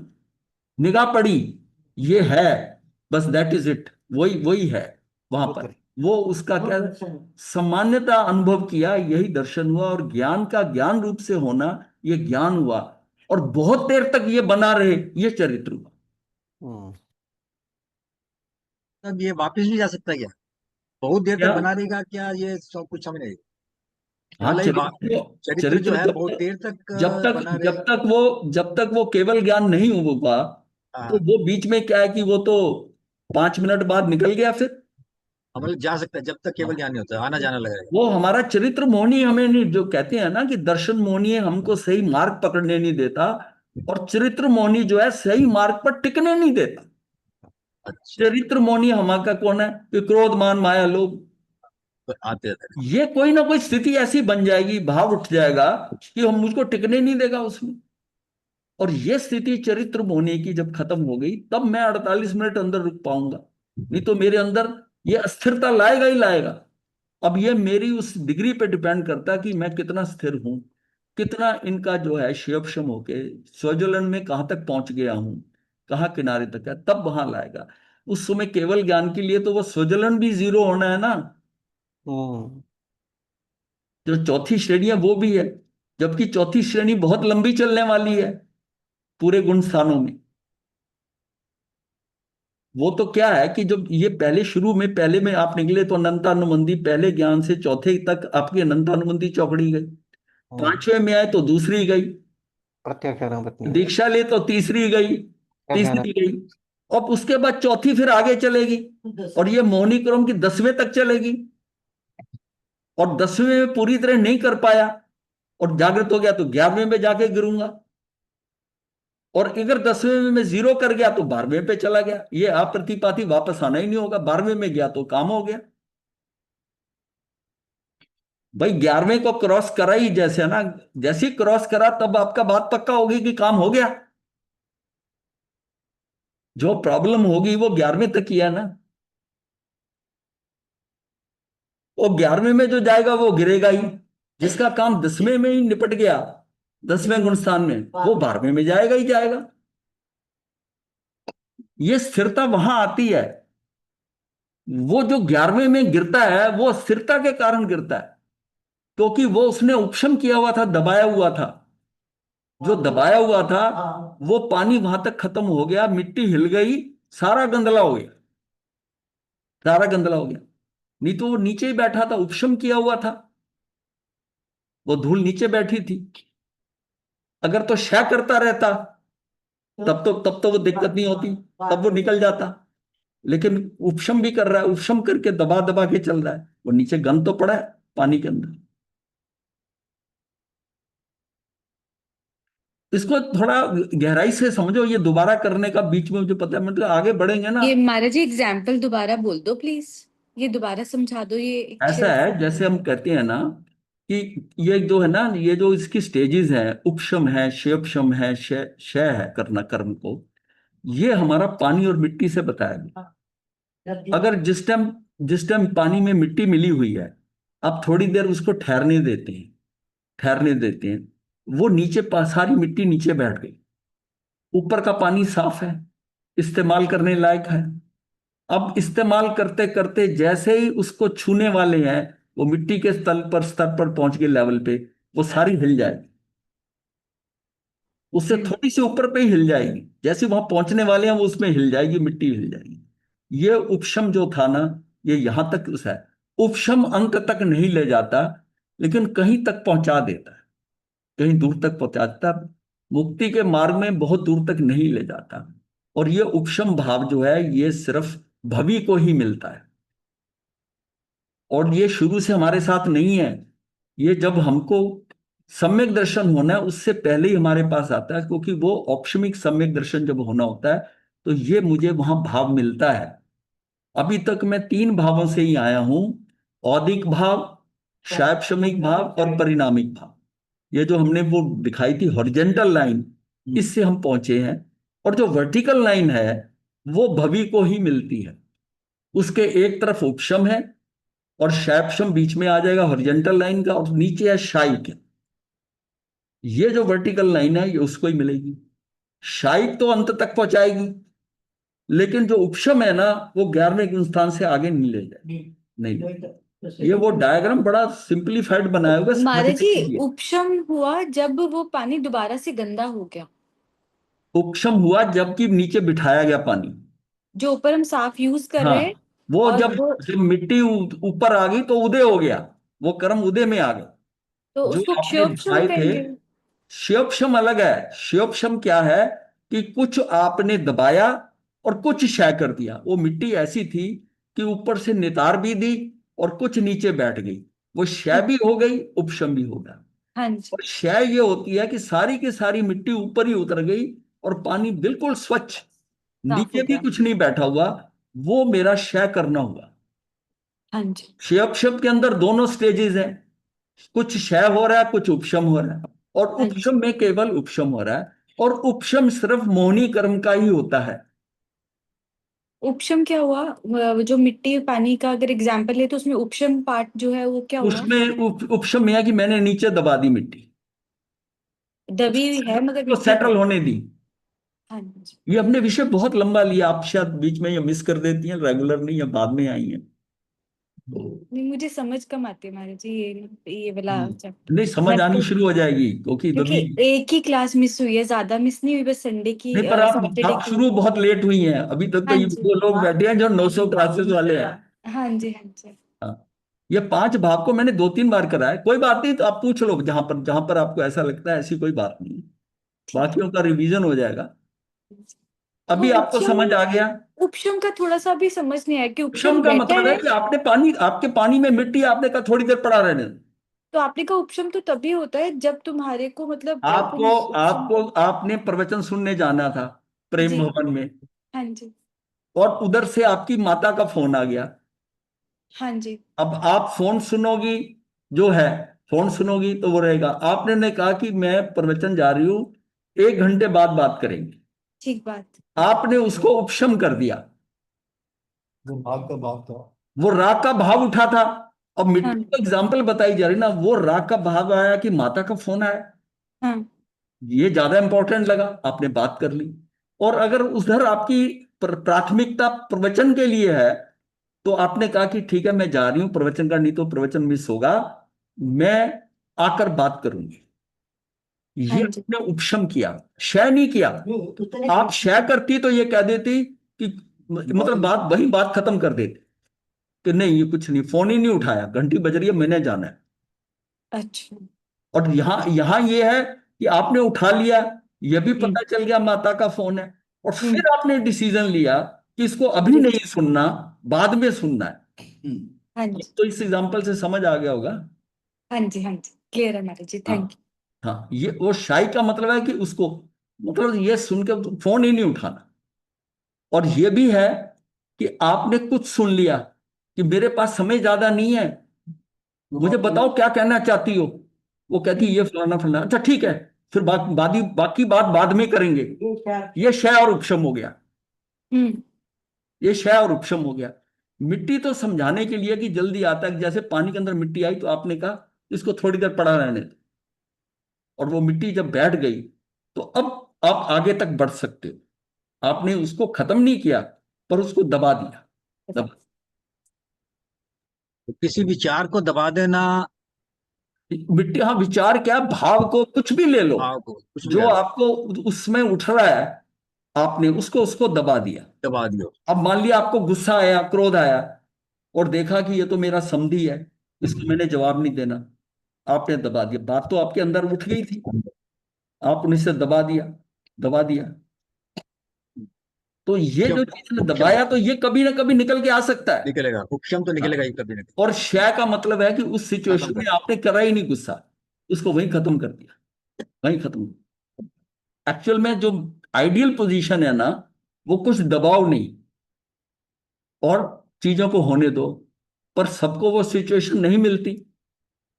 निगाह पड़ी, ये है, बस दैट इज इट, वही वही है वहां पर। वो उसका क्या? सामान्यता अनुभव किया, यही दर्शन हुआ। और ज्ञान का ज्ञान रूप से होना, ये ज्ञान हुआ। और बहुत देर तक ये बना रहे, ये चरित्र हुआ। तब ये वापस भी जा सकता है क्या? बहुत देर क्या? तक बना रहेगा क्या, ये सब कुछ समझ नहीं। हाँ, मतलब ये चरित्र जो चरित्र है जब बहुत तक देर तक जब तक बना रहे। जब तक वो जब तक वो केवल ज्ञान नहीं होगा, तो हाँ, वो बीच में क्या है कि वो तो 5 मिनट बाद निकल गया फिर। मतलब जा सकता है जब तक केवल ज्ञान नहीं होता, आना जाना लगेगा। वो हमारा चरित्र मोहनी हमें नहीं, जो कहते हैं ना कि दर्शन मोहनी हमको सही मार्ग पकड़ने नहीं देता, और चरित्र मोहनी जो है सही मार्ग पर टिकने नहीं देता। अच्छा, चरित्र मोहनी हमारा कौन है कि क्रोध मान माया लोभ, तो आते थे। ये कोई ना कोई स्थिति ऐसी बन जाएगी, भाव उठ जाएगा कि हम मुझको टिकने नहीं देगा उसमें। और ये स्थिति चरित्र मोहनी की जब खत्म हो गई, तब मैं 48 मिनट अंदर रुक पाऊंगा, नहीं तो मेरे अंदर ये अस्थिरता लाएगा ही लाएगा। अब ये मेरी उस डिग्री पे डिपेंड करता है कि मैं कितना स्थिर हूं, कितना इनका जो है क्षयक्षम होके स्विट्जरलैंड में कहां तक पहुंच गया हूं, कहाँ किनारे तक है, तब वहां लाएगा। उस समय केवल ज्ञान के लिए तो वो स्विट्जरलैंड भी जीरो होना है ना, हम्म। जो चौथी श्रेणी है वो भी है, जबकि चौथी श्रेणी बहुत लंबी चलने वाली है पूरे गुण स्थानों में। वो तो क्या है कि जब ये पहले शुरू में पहले में आप निकले तो अनंतानुबंधी, पहले ज्ञान से चौथे तक आपकी अनंतानुबंधी चौकड़ी गई, हम्म। पांचवें में आए तो दूसरी गई, प्रत्यक्ष पत्नी है। दीक्षा ले तो तीसरी गई, क्या कहना। तीसरी गई, और उसके बाद चौथी फिर आगे चलेगी, और ये मौनी क्रम की 10वें तक चलेगी, और 10वें में पूरी तरह नहीं कर पाया और जागृत हो गया तो 11वें में जाके गिरूंगा, और अगर 10वें में मैं जीरो कर गया तो 12वें पे चला गया, ये अप्रतिपाती वापस आना ही नहीं होगा, 12वें में गया तो काम हो गया। भाई 11वें को क्रॉस करा ही जैसे ना, जैसे ही क्रॉस करा तब आपका बात पक्का होगी कि काम हो गया। जो प्रॉब्लम होगी वो 11वें तक ही है ना, वो 11वें में जो जाएगा वो गिरेगा ही, जिसका काम 10वें में ही निपट गया, 10वें गुणस्थान में, वो 12वें में जाएगा ही जाएगा। ये स्थिरता वहां आती है, वो जो 11वें में गिरता है वो स्थिरता के कारण गिरता है, क्योंकि वो उसने उपशम किया हुआ था, दबाया हुआ था, जो दबाया हुआ था वो पानी वहां तक खत्म हो गया, मिट्टी हिल गई, सारा गंदला हो गया, सारा गंदला हो गया। नहीं तो वो नीचे ही बैठा था, उपशम किया हुआ था, वो धूल नीचे बैठी थी। अगर तो क्षय करता रहता तब तो वो दिक्कत नहीं होती, तब वो निकल जाता। लेकिन उपशम भी कर रहा है, उपशम करके दबा दबा के चल रहा है, वो नीचे गंद तो पड़ा है पानी के अंदर। इसको थोड़ा गहराई से समझो, ये दोबारा करने का बीच में मुझे पता है, मतलब आगे बढ़ेंगे ना। ये महाराज जी एग्जाम्पल दोबारा बोल दो प्लीज, ये दोबारा समझा दो ये ऐसा है जैसे हम कहते हैं ना कि ये जो है ना, ये जो इसकी स्टेजेस हैं, उपशम है, क्षयपशम है, क्षय क्षय है करना कर्म को, ये हमारा पानी और मिट्टी से बताया गया। अगर जिस टाइम पानी में मिट्टी मिली हुई है, आप थोड़ी देर उसको ठहरने देते हैं, ठहरने देते हैं, वो नीचे सारी मिट्टी नीचे बैठ गई, ऊपर का पानी साफ है, इस्तेमाल करने लायक है। अब इस्तेमाल करते करते जैसे ही उसको छूने वाले हैं, वो मिट्टी के स्तर पर पहुंच गए लेवल पे, वो सारी हिल जाएगी, उससे थोड़ी सी ऊपर पे ही हिल जाएगी, जैसे वहां पहुंचने वाले हैं वो उसमें हिल जाएगी, मिट्टी हिल जाएगी। ये उपशम जो था ना, ये यहां तक उस है, उपशम अंत तक नहीं ले जाता, लेकिन कहीं तक पहुंचा देता है, कहीं दूर तक पहुंचा देता है, मुक्ति के मार्ग में बहुत दूर तक नहीं ले जाता। और ये उपशम भाव जो है ये सिर्फ भवी को ही मिलता है, और ये शुरू से हमारे साथ नहीं है, ये जब हमको सम्यक दर्शन होना है उससे पहले ही हमारे पास आता है, क्योंकि वो औपशमिक सम्यक दर्शन जब होना होता है तो ये मुझे वहां भाव मिलता है। अभी तक मैं 3 भावों से ही आया हूं, औदिक भाव, शैक्षणिक भाव और परिणामिक भाव। ये जो हमने वो दिखाई थी हॉरिजेंटल लाइन, इससे हम पहुंचे हैं। और जो वर्टिकल लाइन है वो भवी को ही मिलती है, उसके एक तरफ उपशम है और शैपशम बीच में आ जाएगा हॉरिजेंटल लाइन का, और नीचे है शाइक। ये जो वर्टिकल लाइन है ये उसको ही मिलेगी, शाइक तो अंत तक पहुंचाएगी, लेकिन जो उपशम है ना वो 11वें स्थान से आगे नहीं ले जाएगी, नहीं। ये वो डायग्राम बड़ा सिंपलीफाइड बनाया हुआ है महाराज समझने जी के लिए। उपशम हुआ जब वो पानी दोबारा से गंदा हो गया, उपशम हुआ जबकि नीचे बिठाया गया पानी। जो ऊपर हम साफ यूज कर रहे हैं हाँ, वो और जब जब मिट्टी ऊपर आ गई तो उदय हो गया, वो कर्म उदय में आ गए। तो जो उसको आपने क्षोभक्षम दबाए थे, कहेंगे। श्योपशम अलग है। श्योपशम क्या है कि कुछ आपने दबाया और कुछ क्षय कर दिया। वो मिट्टी ऐसी थी कि ऊपर से नितार भी दी और कुछ नीचे बैठ गई, वो क्षय भी हो गई, उपशम भी हो गया। हाँ जी। और क्षय ये होती है कि सारी की सारी मिट्टी ऊपर ही उतर गई और पानी बिल्कुल स्वच्छ, साफ हो नीचे भी गया। कुछ नहीं बैठा हुआ, वो मेरा क्षय करना हुआ। हाँ जी। क्षय के अंदर दोनों स्टेजेस हैं, कुछ क्षय हो रहा है, कुछ उपशम हो रहा है, और हाँ जी। उपशम में केवल उपशम हो रहा है। और उपशम सिर्फ मोहनी कर्म का ही होता है। उपशम क्या हुआ? वो जो मिट्टी पानी का अगर एग्जाम्पल है तो उसमें उपशम पार्ट जो है वो क्या हुआ? उसमें उपशम यह है कि मैंने नीचे दबा दी मिट्टी, दबी हुई है मगर तो मिट्टी है। सेटल होने दी। हाँ जी। ये अपने विषय बहुत लंबा लिया, आप शायद बीच में ये मिस कर देती हैं, रेगुलर नहीं, या बाद में आई हैं तो। नहीं, मुझे समझ कम आती है महाराज जी, ये वाला चैप्टर। नहीं, समझ मैं आनी तो शुरू हो जाएगी क्योंकि क्योंकि तभी। एक ही क्लास मिस हुई है, ज्यादा मिस नहीं हुई, बस संडे की, नहीं, पर सैटरडे आप की। शुरू बहुत लेट हुई हैं, अभी तक तो हाँ ये जी। वो लोग बैठे हैं जो 900 क्लासेस वाले हैं। हाँ जी। हाँ जी। हाँ, ये 5 भाव को मैंने 2-3 बार कराया, कोई बात नहीं, तो आप पूछ लो जहां पर आपको ऐसा लगता है, ऐसी कोई बात नहीं है। ठीक बाकियों का रिवीजन हो जाएगा। है। तो अभी आपको उपशम, समझ आ गया। उपशम का थोड़ा सा भी समझ नहीं आया कि उपशम उपशम का रहता मतलब है है। कि आपके पानी में मिट्टी, आपने कहा थोड़ी देर पड़ा रहने दो। तो आपने का उपशम तो तभी होता है जब तुम्हारे को मतलब तुम आपको उपशम। आपको आपने प्रवचन सुनने जाना था प्रेम जी। भवन में, हाँ जी। और उधर से आपकी माता का फोन आ गया। हाँ जी। अब आप फोन सुनोगी, जो है, फोन सुनोगी तो वो रहेगा। आपने ने कहा कि मैं प्रवचन जा रही हूं, 1 घंटे बाद बात करेंगे, ठीक बात। आपने उसको उपशम कर दिया। जो भाग का भाग था। वो राग का भाव उठा था। अब हाँ। मिट्टी का एग्जाम्पल बताई जा रही ना, वो राग का भाव आया कि माता का फोन आया, हाँ। ये ज्यादा इंपॉर्टेंट लगा, आपने बात कर ली। और अगर उधर आपकी प्राथमिकता प्रवचन के लिए है, तो आपने कहा कि ठीक है मैं जा रही हूं प्रवचन का, नहीं तो प्रवचन मिस होगा, मैं आकर बात करूंगी। हाँ ये जी। आपने उपशम किया, क्षय नहीं किया। नहीं, इतने आप क्षय करती तो ये कह देती कि मतलब बात वही बात खत्म कर देती कि नहीं, ये कुछ नहीं, फोन ही नहीं उठाया, घंटी बज रही है, मैंने जाना है। अच्छा। और यहाँ यहाँ ये है कि आपने उठा लिया, ये भी हम्म। पता चल गया माता का फोन है, और हम्म। फिर आपने डिसीजन लिया कि इसको अभी जी। नहीं सुनना, बाद में सुनना है। हाँ जी। तो इस एग्जाम्पल से समझ आ गया होगा। हाँ जी। हाँ जी, क्लियर है महाराज जी, हाँ, थैंक यू। हाँ, ये वो शाई का मतलब है कि उसको, मतलब ये सुन के फोन ही नहीं उठाना। और ये भी है कि आपने कुछ सुन लिया कि मेरे पास समय ज्यादा नहीं है, मुझे बताओ क्या कहना चाहती हो। वो कहती ये फलाना फलाना, अच्छा ठीक है, फिर बाकी बात बाद में करेंगे। ये शायद ये क्षय और उपशम हो गया। हम्म। ये क्षय और उपशम हो गया। मिट्टी तो समझाने के लिए कि जल्दी आता है, जैसे पानी के अंदर मिट्टी आई तो आपने कहा इसको थोड़ी देर पड़ा रहने दो, और वो मिट्टी जब बैठ गई तो अब आप आगे तक बढ़ सकते हो। आपने उसको खत्म नहीं किया, पर उसको दबा दिया। दबा, तो किसी विचार को दबा देना, मिट्टी, हाँ, विचार क्या, भाव को कुछ भी ले लो, भाव को कुछ भी जो ले लो, आपको उसमें उठ रहा है, आपने उसको उसको दबा दिया। दबा दियो। अब मान लिया आपको गुस्सा आया, क्रोध आया, और देखा कि ये तो मेरा समधी है, इसको मैंने जवाब नहीं देना, आपने दबा दिया। बात तो आपके अंदर उठ गई थी, आपने इसे दबा दिया, दबा दिया। तो ये उपशम, जो चीज ने उपशम दबाया, तो ये कभी ना कभी निकल के आ सकता है। निकलेगा, उपशम तो हाँ। निकलेगा ही कभी ना कभी। और क्षय का मतलब है कि उस खत्म सिचुएशन में कर, आपने करा ही नहीं गुस्सा, उसको वहीं खत्म कर दिया, वहीं खत्म। एक्चुअल में जो आइडियल पोजीशन है ना, वो कुछ दबाव नहीं, और चीजों को होने दो। पर सबको वो सिचुएशन नहीं मिलती,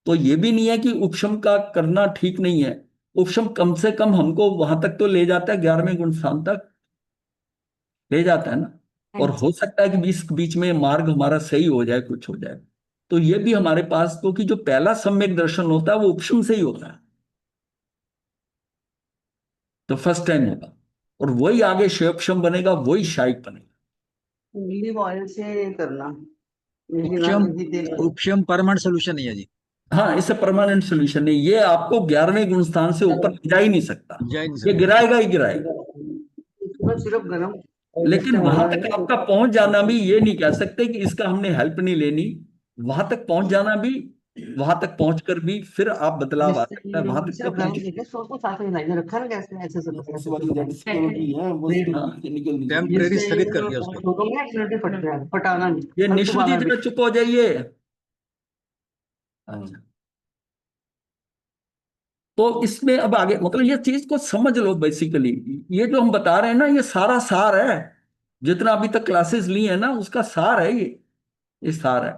तो ये भी नहीं है कि उपशम का करना ठीक नहीं है। उपशम कम से कम हमको वहां तक तो ले जाता है, 11वें गुण स्थान तक ले जाता है ना। हाँ और जी। हो सकता है कि बीच बीच में मार्ग हमारा सही हो जाए, कुछ हो जाए, तो ये भी हमारे पास, क्योंकि जो पहला सम्यक दर्शन होता है वो उपशम से ही होता है, तो फर्स्ट टाइम होगा, और वही आगे क्षयक्षम बनेगा, वही शायक बनेगा। ऑलिव ऑयल से करना, इसी ना उपशम, इसी तेल से। उपशम परमानेंट सोल्यूशन नहीं है जी, हाँ, इससे परमानेंट सोल्यूशन नहीं, ये आपको 11वें गुण स्थान से ऊपर ले जा ही नहीं सकता, जा ही नहीं ये सकता। गिराएगा ही गिराएगा। इसको सिर्फ गरम लेकिन वहां तक आपका पहुंच जाना भी, ये नहीं कह सकते कि इसका हमने हेल्प नहीं लेनी। वहां तक पहुंच जाना भी, वहां तक पहुंचकर भी फिर आप बदलाव आ सकता है वहां तक का रखा ना कैसे ऐसे इस वाली जो सिक्योरिटी है वो निकल नहीं सकती। टेम्परेरी स्थगित कर दिया उसको। फटाना नहीं। ये और निशु जी दोबारा जरा चुप हो जाइए। अच्छा, तो इसमें अब आगे मतलब ये चीज को समझ लो बेसिकली। ये जो हम बता रहे हैं ना, ये सारा सार है। जितना अभी तक क्लासेस ली है ना, उसका सार है ये सार है।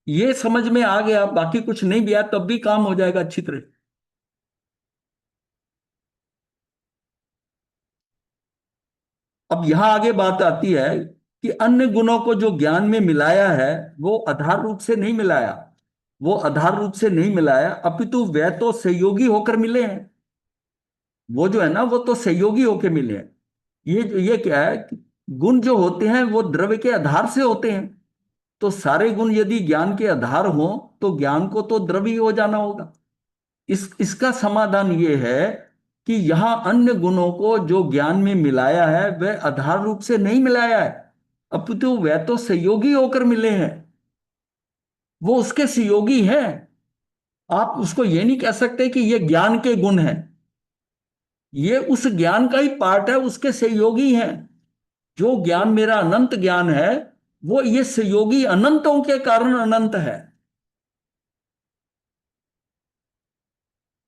ये समझ में आ गया, बाकी कुछ नहीं भी आया तब भी काम हो जाएगा अच्छी तरह। अब यहां आगे बात आती है कि अन्य गुणों को जो ज्ञान में मिलाया है, वो आधार रूप से नहीं मिलाया। वो आधार रूप से नहीं मिलाया, अपितु वे तो सहयोगी होकर मिले हैं। वो जो है ना, वो तो सहयोगी होकर मिले हैं। ये क्या है कि गुण जो होते हैं वो द्रव्य के आधार से होते हैं। तो सारे गुण यदि ज्ञान के आधार हो, तो ज्ञान को तो द्रव्य हो जाना होगा। इसका समाधान ये है कि यहां अन्य गुणों को जो ज्ञान में मिलाया है वह आधार रूप से नहीं मिलाया है, अपितु वह तो सहयोगी होकर मिले हैं। वो उसके सहयोगी हैं। आप उसको ये नहीं कह सकते कि ये ज्ञान के गुण हैं। ये उस ज्ञान का ही पार्ट है, उसके सहयोगी हैं। जो ज्ञान मेरा अनंत ज्ञान है, वो ये सहयोगी अनंतों के कारण अनंत है।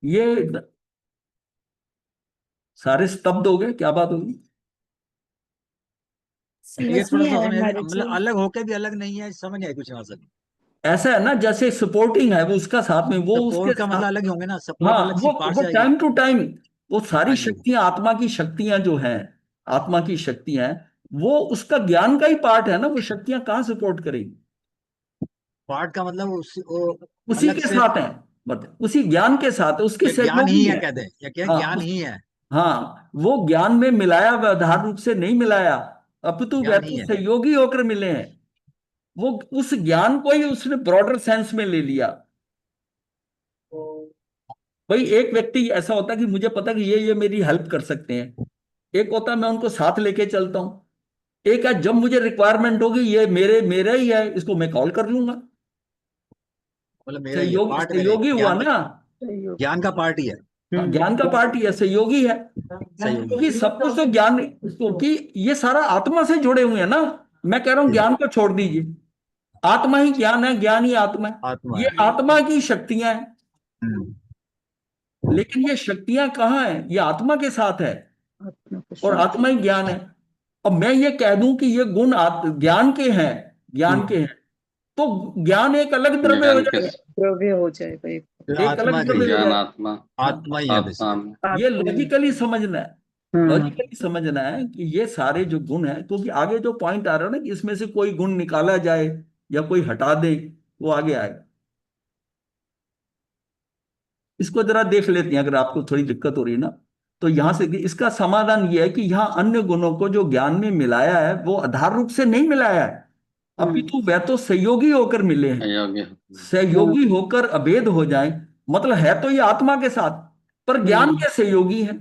ये सारे स्तब्ध हो गए, क्या बात होगी? ये समझ थोड़ा नहीं सा आया समझ हमारे मतलब जी। अलग होके भी अलग नहीं है, समझ नहीं आई कुछ यहाँ से। ऐसा है ना, जैसे सपोर्टिंग है वो उसका साथ में, वो उसके सपोर्ट का मतलब साथ। अलग ही होंगे ना, हाँ, सपोर्ट अलग सी पार्ट वो से आएगी। टाइम टू टाइम वो सारी हाँ जी। शक्तियां, आत्मा की शक्तियां जो हैं, आत्मा की शक्तियां, वो उसका ज्ञान का ही पार्ट है ना। वो शक्तियां कहाँ सपोर्ट करेगी? पार्ट का मतलब वो उसी अलग के से। साथ है, मतलब उसी ज्ञान के साथ है, उसके ये ज्ञान ही सहयोगी है है। कहते हैं, या क्या हाँ ज्ञान ही है? हाँ, वो ज्ञान में मिलाया, वह आधार रूप से नहीं मिलाया, अपितु वह ज्ञान ही तो है। सहयोगी होकर मिले हैं। वो उस ज्ञान को ही उसने ब्रॉडर सेंस में ले लिया। भाई एक व्यक्ति ऐसा होता है कि मुझे पता है कि ये मेरी हेल्प कर सकते हैं। एक होता है मैं उनको साथ लेके चलता हूं। एक है जब मुझे रिक्वायरमेंट होगी, ये मेरे मेरा ही है, इसको मैं कॉल कर लूंगा। मतलब मेरा ही है, सहयोग पार्ट मेरा ही सहयोगी है, हुआ ना। ज्ञान का पार्ट ही है। हाँ, ज्ञान का पार्ट ही है, सहयोगी है। सहयोगी है। क्योंकि सब कुछ तो ज्ञान, क्योंकि ये सारा आत्मा से जुड़े हुए हैं ना। मैं कह रहा हूं ज्ञान को छोड़ दीजिए, आत्मा ही ज्ञान है, ज्ञान ही आत्मा है। आत्मा ये है। आत्मा की शक्तियां हैं। हम्म। लेकिन ये शक्तियां कहाँ हैं? ये आत्मा के साथ है, और आत्मा ही ज्ञान है। अब मैं ये कह दूं कि ये गुण ज्ञान के हैं, ज्ञान के हैं, तो ज्ञान एक अलग द्रव्य हो ज्ञान के जाएगा। द्रव्य हो जाएगा एक। फिर एक आत्मा अलग के ही द्रव्य है। हो ज्ञान जाएगा। आत्मा, हाँ, आत्मा ही है आत्मा बेसिकली। में। ये लॉजिकली समझना है। हम्म लॉजिकली समझना है कि ये सारे जो गुण हैं, क्योंकि आगे जो पॉइंट आ रहा है ना कि इसमें से कोई गुण निकाला जाए या कोई हटा दे, वो आगे आएगा। इसको जरा देख लेते हैं, अगर आपको थोड़ी दिक्कत हो रही है ना। तो यहां से इसका समाधान ये है कि यहाँ अन्य गुणों को जो ज्ञान में मिलाया है, वो आधार रूप से नहीं मिलाया है, अपितु वह तो सहयोगी होकर मिले हैं। अयोग्य। सहयोगी होकर अभेद हो जाए, मतलब है तो ये आत्मा के साथ, पर ज्ञान के सहयोगी हैं।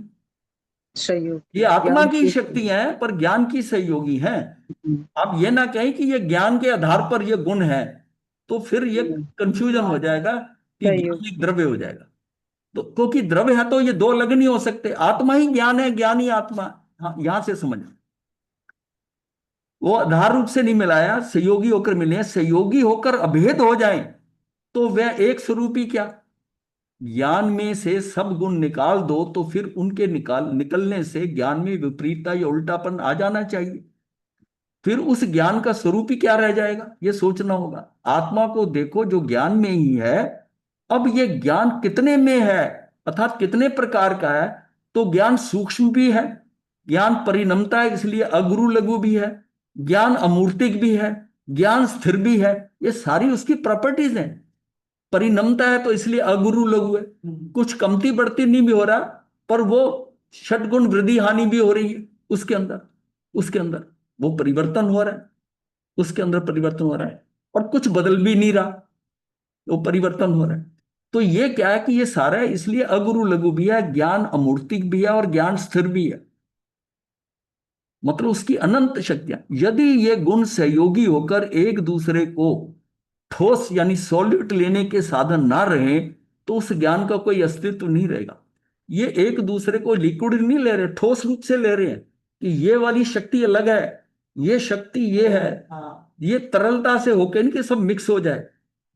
सहयोग ये आत्मा ज्ञान की के शक्तियां हैं, पर ज्ञान की सहयोगी हैं। हम्म, आप ये ना कहें कि ये ज्ञान के आधार पर ये गुण है, तो फिर ये हम्म, कंफ्यूजन हो जाएगा कि सहयोग ज्ञान एक द्रव्य हो जाएगा। तो क्योंकि द्रव्य है तो ये दो अलग नहीं हो सकते, आत्मा ही ज्ञान है, ज्ञान ही आत्मा है। हाँ, यहां से समझ। वो आधार रूप से नहीं मिलाया, सहयोगी होकर मिले हैं। सहयोगी होकर अभेद हो जाए, तो वह एक स्वरूप ही क्या? ज्ञान में से सब गुण निकाल दो, तो फिर उनके निकलने से ज्ञान में विपरीतता या उल्टापन आ जाना चाहिए। फिर उस ज्ञान का स्वरूप ही क्या रह जाएगा, ये सोचना होगा। आत्मा को देखो जो ज्ञान में ही है। अब ये ज्ञान कितने में है, अर्थात कितने प्रकार का है? तो ज्ञान सूक्ष्म भी है, ज्ञान परिणमता है इसलिए अगुरु लघु भी है, ज्ञान अमूर्तिक भी है, ज्ञान स्थिर भी है। ये सारी उसकी प्रॉपर्टीज हैं। परिणमता है तो इसलिए अगुरु लघु है, कुछ कमती बढ़ती नहीं भी हो रहा, पर वो षटगुण वृद्धि हानि भी हो रही है उसके अंदर वो परिवर्तन हो रहा है, उसके अंदर परिवर्तन हो रहा है, और कुछ बदल भी नहीं रहा, वो परिवर्तन हो रहा है। तो ये क्या है कि ये सारा है, इसलिए अगुरु लघु भी है, ज्ञान अमूर्तिक भी है, और ज्ञान स्थिर भी है। मतलब उसकी अनंत शक्तियां। यदि ये गुण सहयोगी होकर एक दूसरे को ठोस यानी सॉलिड लेने के साधन ना रहे तो उस ज्ञान का कोई अस्तित्व नहीं रहेगा। ये एक दूसरे को लिक्विड नहीं ले रहे, ठोस रूप से ले रहे हैं कि ये वाली शक्ति अलग है, ये शक्ति ये है, ये तरलता से होकर इनके सब मिक्स हो जाए।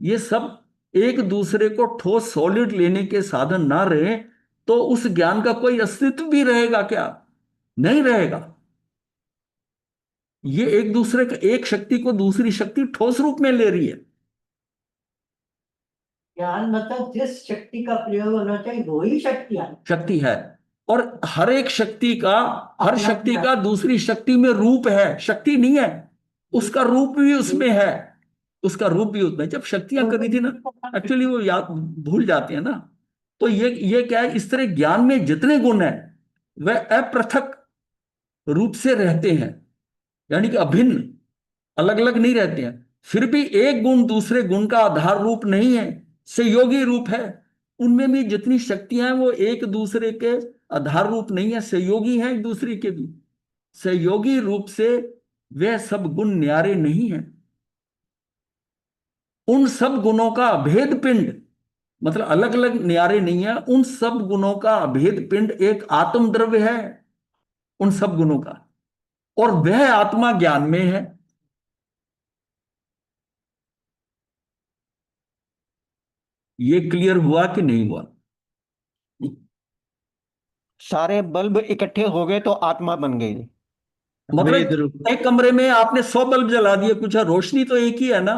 ये सब एक दूसरे को ठोस सॉलिड लेने के साधन ना रहे तो उस ज्ञान का कोई अस्तित्व भी रहेगा क्या? नहीं रहेगा। ये एक दूसरे का, एक शक्ति को दूसरी शक्ति ठोस रूप में ले रही है। ज्ञान मतलब जिस शक्ति का प्रयोग होना चाहिए वही शक्ति है। और हर एक शक्ति का, हर शक्ति का दूसरी शक्ति में रूप है, शक्ति नहीं है, उसका रूप भी उसमें है, उसका रूप भी उसमें। जब शक्तियां करी थी ना, एक्चुअली वो याद भूल जाते हैं ना। तो ये क्या है, इस तरह ज्ञान में जितने गुण हैं वह अपृथक रूप से रहते हैं, यानी कि अभिन्न, अलग अलग नहीं रहते हैं। फिर भी एक गुण दूसरे गुण का आधार रूप नहीं है, सहयोगी रूप है। उनमें भी जितनी शक्तियां हैं वो एक दूसरे के आधार रूप नहीं है, सहयोगी हैं एक दूसरे के भी। सहयोगी रूप से वे सब गुण न्यारे नहीं हैं। उन सब गुणों का अभेद पिंड, मतलब अलग अलग न्यारे नहीं है, उन सब गुणों का अभेद पिंड एक आत्म द्रव्य है, उन सब गुणों का, और वह आत्मा ज्ञान में है। ये क्लियर हुआ कि नहीं हुआ? सारे बल्ब इकट्ठे हो गए तो आत्मा बन गई। मतलब एक कमरे में आपने 100 बल्ब जला दिए, कुछ है, रोशनी तो एक ही है ना।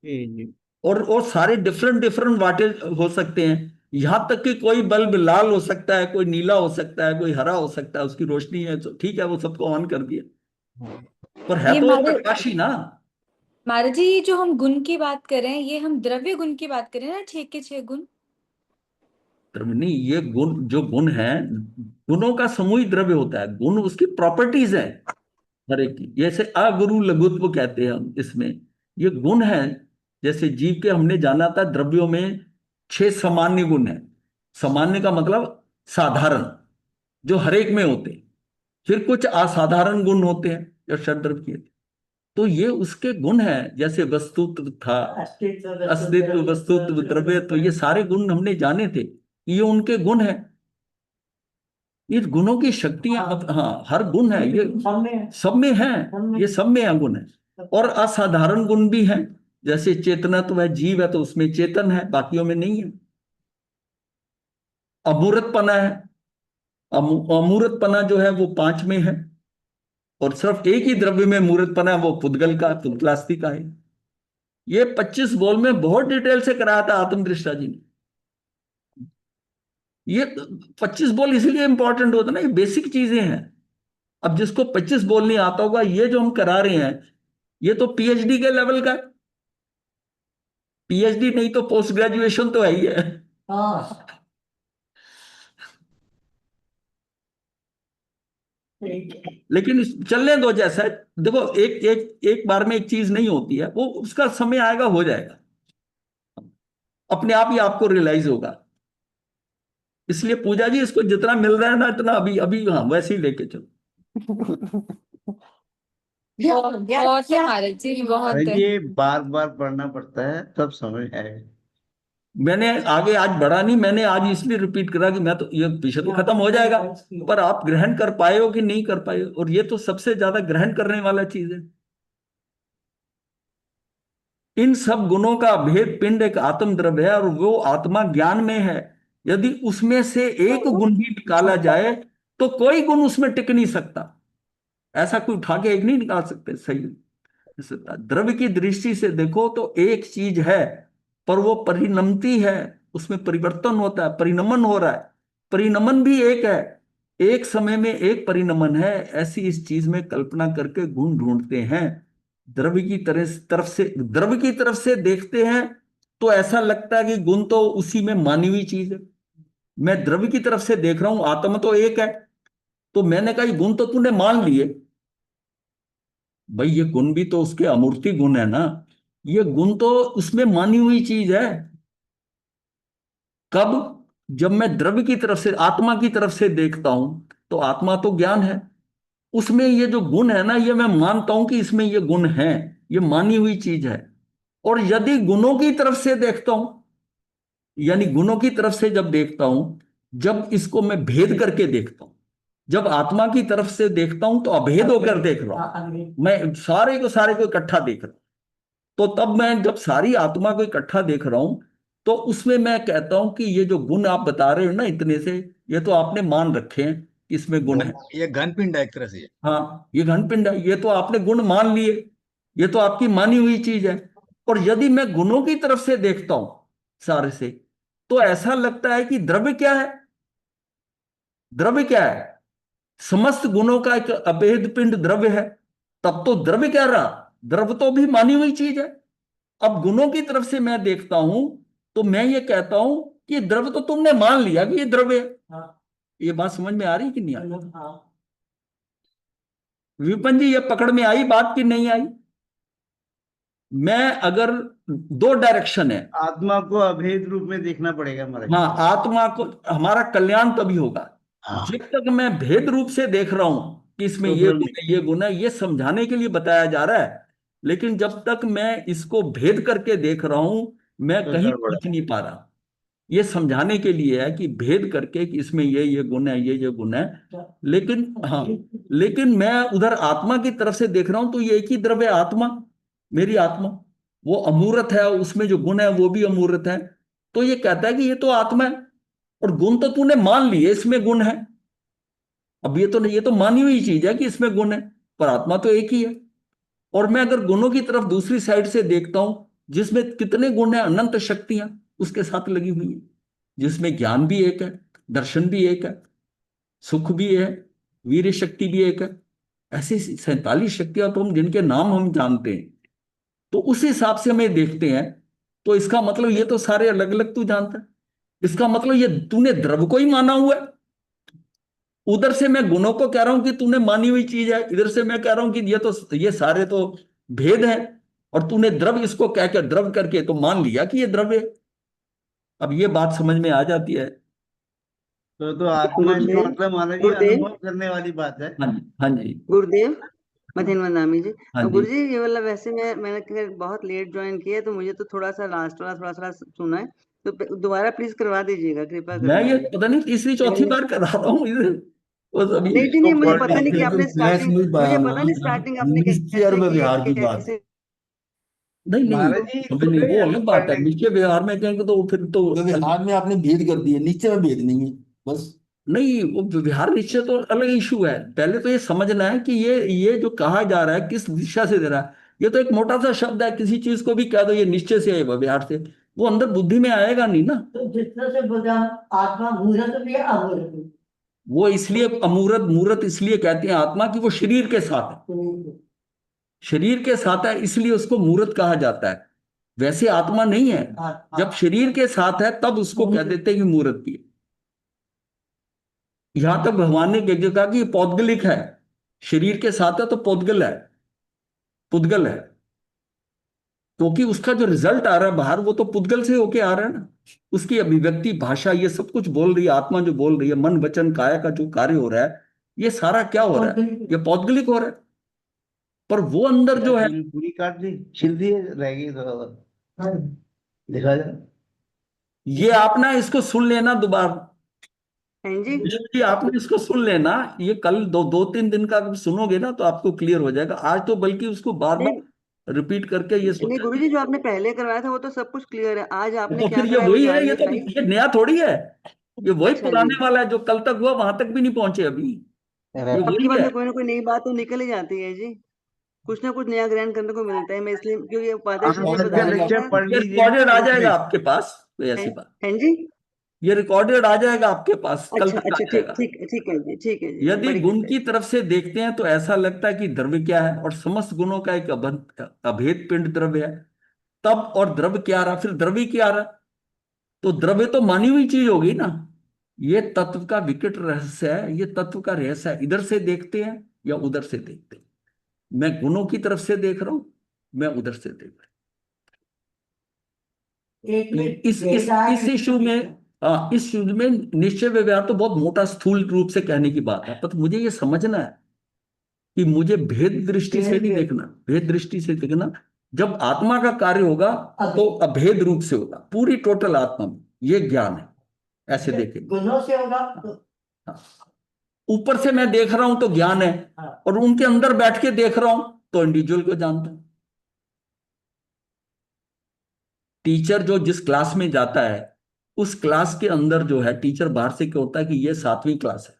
जी जी। और सारे डिफरेंट डिफरेंट वाटेज हो सकते हैं। यहां तक कि कोई बल्ब लाल हो सकता है, कोई नीला हो सकता है, कोई हरा हो सकता है, उसकी रोशनी है तो ठीक है, वो सबको ऑन कर दिया, पर है ये तो वो हमारे प्रकाश ही ना। महाराज जी, ये जो हम गुण की बात कर रहे हैं, ये हम द्रव्य गुण की बात कर रहे हैं ना, 6 के 6 गुण। नहीं, ये गुण, जो गुण है, गुणों का समूह द्रव्य होता है। गुण उसकी प्रॉपर्टीज है हर एक की। जैसे अगुरु लघुत्व कहते हैं हम इसमें, ये गुण है। जैसे जीव के हमने जाना था द्रव्यों में 6 सामान्य गुण है। सामान्य का मतलब साधारण, जो हर एक में होते हैं। फिर कुछ असाधारण गुण होते हैं जो षड्द्रव्य के। तो ये उसके गुण हैं। जैसे वस्तुत्व था, अस्तित्व, वस्तुत्व, द्रव्य, तो ये सारे गुण हमने जाने थे, ये उनके गुण हैं। ये गुणों की शक्तियां, हाँ, हर गुण है, ये सब में है, ये सब में है गुण है। और असाधारण गुण भी हैं, जैसे चेतना, तो वह जीव है तो उसमें चेतन है, बाकियों में नहीं है। अमूर्तपना है, अमूर्तपना जो है वो 5 में है, और सिर्फ एक ही द्रव्य में मूर्तपना है, वो पुद्गल का, पुद्गलास्ति का है। ये 25 बॉल में बहुत डिटेल से कराया था आत्मदृष्टा जी ने। ये 25 बॉल इसीलिए इंपॉर्टेंट होता है ना, ये बेसिक चीजें हैं। अब जिसको 25 बॉल नहीं आता होगा, ये जो हम करा रहे हैं, ये तो पीएचडी के लेवल का है। पीएचडी नहीं तो पोस्ट ग्रेजुएशन तो है ही है। लेकिन चलने दो जैसा है। देखो, एक एक एक बार में एक चीज नहीं होती है, वो उसका समय आएगा, हो जाएगा, अपने आप ही आपको रियलाइज होगा। इसलिए पूजा जी, इसको जितना मिल रहा है ना, इतना अभी अभी हाँ वैसे ही लेके चलो। बहुत है महाराज जी, बहुत है। ये बार बार पढ़ना पड़ता है तब समझ आए। मैंने आगे आज बढ़ा नहीं, मैंने आज इसलिए रिपीट करा कि मैं तो, ये पीछे तो खत्म हो जाएगा, पर आप ग्रहण कर पाए हो कि नहीं कर पाए हो, और ये तो सबसे ज्यादा ग्रहण करने वाला चीज है। इन सब गुणों का भेद पिंड एक आत्म द्रव्य है, और वो आत्मा ज्ञान में है। यदि उसमें से एक गुण भी निकाला जाए तो कोई गुण उसमें टिक नहीं सकता। ऐसा कोई उठा के एक नहीं निकाल सकते, सही नहीं सकता। द्रव्य की दृष्टि से देखो तो एक चीज है, पर वो परिणमती है, उसमें परिवर्तन होता है, परिणमन हो रहा है। परिणमन भी एक है, एक समय में एक परिणमन है। ऐसी इस चीज में कल्पना करके गुण ढूंढते हैं। द्रव्य की तरफ से देखते हैं तो ऐसा लगता है कि गुण तो उसी में मानी हुई चीज है। मैं द्रव्य की तरफ से देख रहा हूं, आत्मा तो एक है, तो मैंने कहा ये गुण तो तूने मान लिए। भाई, ये गुण भी तो उसके अमूर्ति गुण है ना, ये गुण तो उसमें मानी हुई चीज है। कब? जब मैं द्रव्य की तरफ से, आत्मा की तरफ से देखता हूं, तो आत्मा तो ज्ञान है, उसमें ये जो गुण है ना, ये मैं मानता हूं कि इसमें ये गुण है, ये मानी हुई चीज है। और यदि गुणों की तरफ से देखता हूं, यानी गुणों की तरफ से जब देखता हूं, जब इसको मैं भेद करके देखता हूं, जब आत्मा की तरफ से देखता हूं तो अभेद होकर देख रहा हूं, मैं सारे को इकट्ठा देख रहा हूं। तो तब मैं जब सारी आत्मा को इकट्ठा देख रहा हूं, तो उसमें मैं कहता हूं कि ये जो गुण आप बता रहे हो ना इतने से, ये तो आपने मान रखे हैं कि इसमें गुण है। ये घन पिंड है एक तरह से। हाँ, ये घनपिंड है, ये तो आपने गुण मान लिए, ये तो आपकी मानी हुई चीज है। और यदि मैं गुणों की तरफ से देखता हूं सारे से, तो ऐसा लगता है कि द्रव्य क्या है, द्रव्य क्या है, समस्त गुणों का एक अभेद पिंड द्रव्य है। तब तो द्रव्य क्या रहा, द्रव्य तो भी मानी हुई चीज है। अब गुणों की तरफ से मैं देखता हूं, तो मैं ये कहता हूं कि द्रव्य तो तुमने मान लिया कि ये द्रव्य है। हाँ। ये बात समझ में आ रही कि नहीं आ रही? हाँ। विपिन जी, ये पकड़ में आई बात कि नहीं आई? मैं अगर दो डायरेक्शन है, आत्मा को अभेद रूप में देखना पड़ेगा हमारे। हाँ, आत्मा को हमारा कल्याण तभी होगा हाँ। जब तक मैं भेद रूप से देख रहा हूं कि इसमें तो ये द्रव्य गुण है, ये गुण है, ये समझाने के लिए बताया जा रहा है। लेकिन जब तक मैं इसको भेद करके देख रहा हूं, मैं तो कहीं गड़बड़ है। पहुंच नहीं पा रहा। ये समझाने के लिए है कि भेद करके कि इसमें ये गुण है, ये गुण है। लेकिन हाँ, लेकिन मैं उधर आत्मा की तरफ से देख रहा हूं, तो ये एक ही द्रव्य है, आत्मा, मेरी आत्मा, वो अमूर्त है, उसमें जो गुण है वो भी अमूर्त है। तो ये कहता है कि ये तो आत्मा है, और गुण तो तूने मान लिए इसमें गुण है। अब ये तो मानी हुई चीज है कि इसमें गुण है, पर आत्मा तो एक ही है। और मैं अगर गुणों की तरफ दूसरी साइड से देखता हूं, जिसमें कितने गुण है, अनंत शक्तियां उसके साथ लगी हुई है, जिसमें ज्ञान भी एक है, दर्शन भी एक है, सुख भी है, वीर शक्ति भी एक है। ऐसी 47 शक्तियां तो हम जिनके नाम हम जानते हैं, तो उस हिसाब से हमें देखते हैं। तो इसका मतलब ये तो सारे अलग अलग तू जानता है, इसका मतलब ये तूने द्रव्य को ही माना हुआ है। उधर से मैं गुणों को कह रहा हूं कि तूने मानी हुई चीज है, इधर से मैं कह रहा हूं कि ये सारे तो भेद है, और तूने द्रव्य इसको कहकर द्रव्य करके तो मान लिया कि ये द्रव्य है। अब ये बात समझ में आ जाती है। तो आत्मा का गुरुदेव मतलब माना कि गुरुदेव अनुभव करने वाली बात है। हाँ जी, हाँ जी, गुरुदेव मथिन वंदामी जी। हाँ अब जी। गुरु जी ये वाला वैसे मैंने खैर बहुत लेट ज्वाइन किया है, तो मुझे तो थोड़ा सा लास्ट वाला थोड़ा सुना है, तो दोबारा प्लीज करवा दीजिएगा, कृपा मैं ये करके। पता नहीं तीसरी चौथी बार करा रहा हूँ इधर, बस अभी नहीं जी नहीं, तो मुझे पढ़ पता नहीं कि लीजिए। आपने मैं स्टार्टिंग, समझ पाया मुझे ना, पता नहीं स्टार्टिंग आपने निश्चय और कैसे की है, व्यवहार की बात है। कैसे। नहीं नहीं, महाराज जी समझ नहीं, वो अलग बात है। पढ़ने निश्चय व्यवहार में कहेंगे तो फिर तो व्यवहार में आपने भेद कर दिया, निश्चय में भेद नहीं है बस। नहीं, वो व्यवहार निश्चय तो अलग इशू है। पहले तो ये समझना है कि ये जो कहा जा रहा है किस दिशा से दे रहा है। ये तो एक मोटा सा शब्द है, किसी चीज को भी कह दो ये निश्चय से है, व्यवहार से, वो अंदर बुद्धि में आएगा नहीं ना। तो जिस तरह से बोला आत्मा मूर्त भी है अमूर्त भी। वो इसलिए अमूर्त मूर्त इसलिए कहते हैं आत्मा की वो शरीर के साथ है, शरीर के साथ है इसलिए उसको मूर्त कहा जाता है। वैसे आत्मा नहीं है, जब शरीर के साथ है तब उसको कह देते हैं कि मूर्त की है। यहां तक भगवान ने कहा कि ये पौद्गलिक है, शरीर के साथ है तो पौद्गल है, पुद्गल है। क्योंकि उसका जो रिजल्ट आ रहा है बाहर, वो तो पुद्गल से होके आ रहा है ना। उसकी अभिव्यक्ति, भाषा, ये सब कुछ बोल रही है आत्मा, जो बोल रही है, मन वचन काया का जो कार्य हो रहा है, ये सारा क्या हो रहा है, ये पौद्गलिक हो रहा है। पर वो अंदर जो है, पूरी काट दी, छिल दी, रह गई थोड़ा सा दिखा जाए। ये आप ना इसको सुन लेना दोबारा हैं जी। जी, आपने इसको सुन लेना, ये कल दो तीन दिन का अगर सुनोगे ना तो आपको क्लियर हो जाएगा। आज तो बल्कि उसको बार नहीं बार रिपीट करके ये नहीं सोचा गुरु जी, जो आपने पहले करवाया था वो तो सब कुछ क्लियर है, आज आपने तो क्या फिर ये कराया वही है, विचार ये में तो बताइए। ये नया थोड़ी है, ये वही अच्छा जी। पुराने वाला है, जो कल तक हुआ वहां तक भी नहीं पहुंचे अभी, ये अब की वही बात है। में कोई ना कोई नई बात तो निकल ही जाती है जी, कुछ ना कुछ नया ग्रहण करने को मिलता है। मैं इसलिए, क्योंकि उपाध्याय आप जी आज का बता रहे लेक्चर थे। पढ़ ये लीजिए रिकॉर्डेड आ ग्रुप में। जाएगा आपके पास, कोई ऐसी बात, हैं जी। ये रिकॉर्डेड आ जाएगा आपके पास, कल अच्छा तक आ अच्छा, ठीक जाएगा। ठीक ठीक है जी, ठीक है जी, यदि बड़ी गुण कृपा की जी। तरफ से देखते हैं तो ऐसा लगता है कि द्रव्य क्या है, और समस्त गुणों का एक अभेद पिंड द्रव्य है। तब और द्रव्य क्या रहा, फिर द्रव्य क्या रहा, तो द्रव्य तो मानी हुई चीज होगी ना। ये तत्व का विकट रहस्य है, ये तत्व का रहस्य है। इधर से देखते हैं या उधर से देखते हैं, मैं गुणों की तरफ से देख रहा हूं, मैं उधर से देख रहा एक हूं। में इस इशू में, इस इशू में निश्चय व्यवहार तो बहुत मोटा स्थूल रूप से कहने की बात है, पर मुझे ये समझना है कि मुझे भेद दृष्टि से नहीं देखना, भेद दृष्टि से देखना। जब आत्मा का कार्य होगा तो अभेद रूप से होगा, पूरी टोटल आत्मा में, ये ज्ञान है, ऐसे देखें। गुणों से होगा तो ऊपर से मैं देख रहा हूं तो ज्ञान है, हाँ। और उनके अंदर बैठ के देख रहा हूं तो इंडिविजुअल को जानता हूं। टीचर जो जिस क्लास में जाता है, उस क्लास के अंदर जो है टीचर बाहर से क्या होता है कि ये 7वीं क्लास है,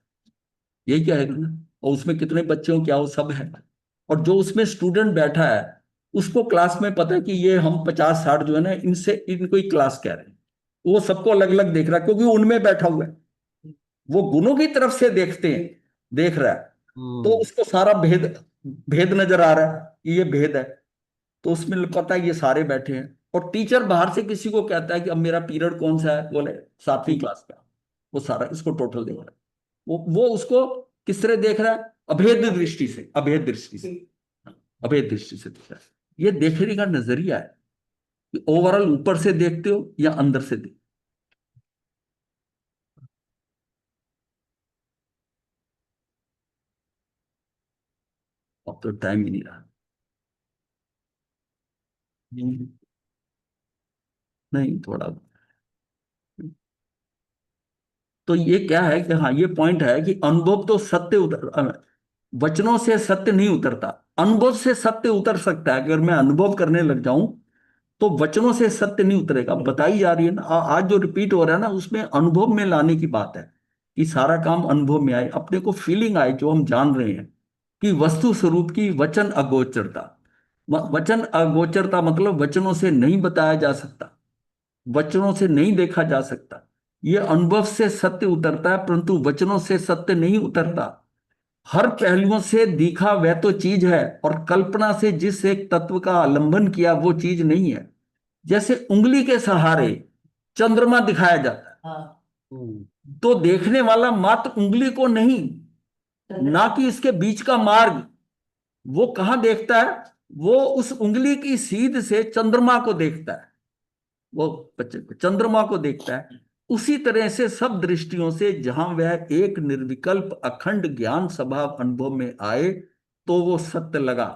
यही क्या है ना, और उसमें कितने बच्चे हो क्या हो सब है। और जो उसमें स्टूडेंट बैठा है उसको क्लास में पता है कि ये हम 50-60 जो है ना, इनसे इनको ही क्लास कह रहे हैं। वो सबको अलग अलग देख रहा है क्योंकि उनमें बैठा हुआ है, वो गुणों की तरफ से देखते हैं, देख रहा है, तो उसको सारा भेद भेद नजर आ रहा है कि ये भेद है, तो उसमें पता है ये सारे बैठे हैं। और टीचर बाहर से किसी को कहता है कि अब मेरा पीरियड कौन सा है, बोले 7वीं क्लास का, वो सारा इसको टोटल देख रहा है। वो उसको किस तरह देख रहा है, अभेद दृष्टि से, अभेद दृष्टि से, अभेद दृष्टि से देख रहा है। ये देखने का नजरिया है कि ओवरऑल ऊपर से देखते हो या अंदर से देखते हो। अब तो टाइम ही नहीं रहा। नहीं थोड़ा, तो ये क्या है कि हाँ ये पॉइंट है कि अनुभव तो सत्य वचनों से सत्य नहीं उतरता, अनुभव से सत्य उतर सकता है। अगर मैं अनुभव करने लग जाऊं तो वचनों से सत्य नहीं उतरेगा। बताई जा रही है ना, आज जो रिपीट हो रहा है ना, उसमें अनुभव में लाने की बात है कि सारा काम अनुभव में आए, अपने को फीलिंग आए, जो हम जान रहे हैं कि वस्तु स्वरूप की वचन अगोचरता। वचन अगोचरता मतलब वचनों से नहीं बताया जा सकता, वचनों से नहीं देखा जा सकता। ये अनुभव से सत्य उतरता है परंतु वचनों से सत्य नहीं उतरता। हर पहलुओं से दिखा वह तो चीज है, और कल्पना से जिस एक तत्व का आलंबन किया वो चीज नहीं है। जैसे उंगली के सहारे चंद्रमा दिखाया जाता है, हाँ। तो देखने वाला मात्र उंगली को नहीं, ना कि इसके बीच का मार्ग, वो कहां देखता है, वो उस उंगली की सीध से चंद्रमा को देखता है, वो बच्चे को चंद्रमा को देखता है। उसी तरह से सब दृष्टियों से जहां वह एक निर्विकल्प अखंड ज्ञान स्वभाव अनुभव में आए तो वो सत्य लगा।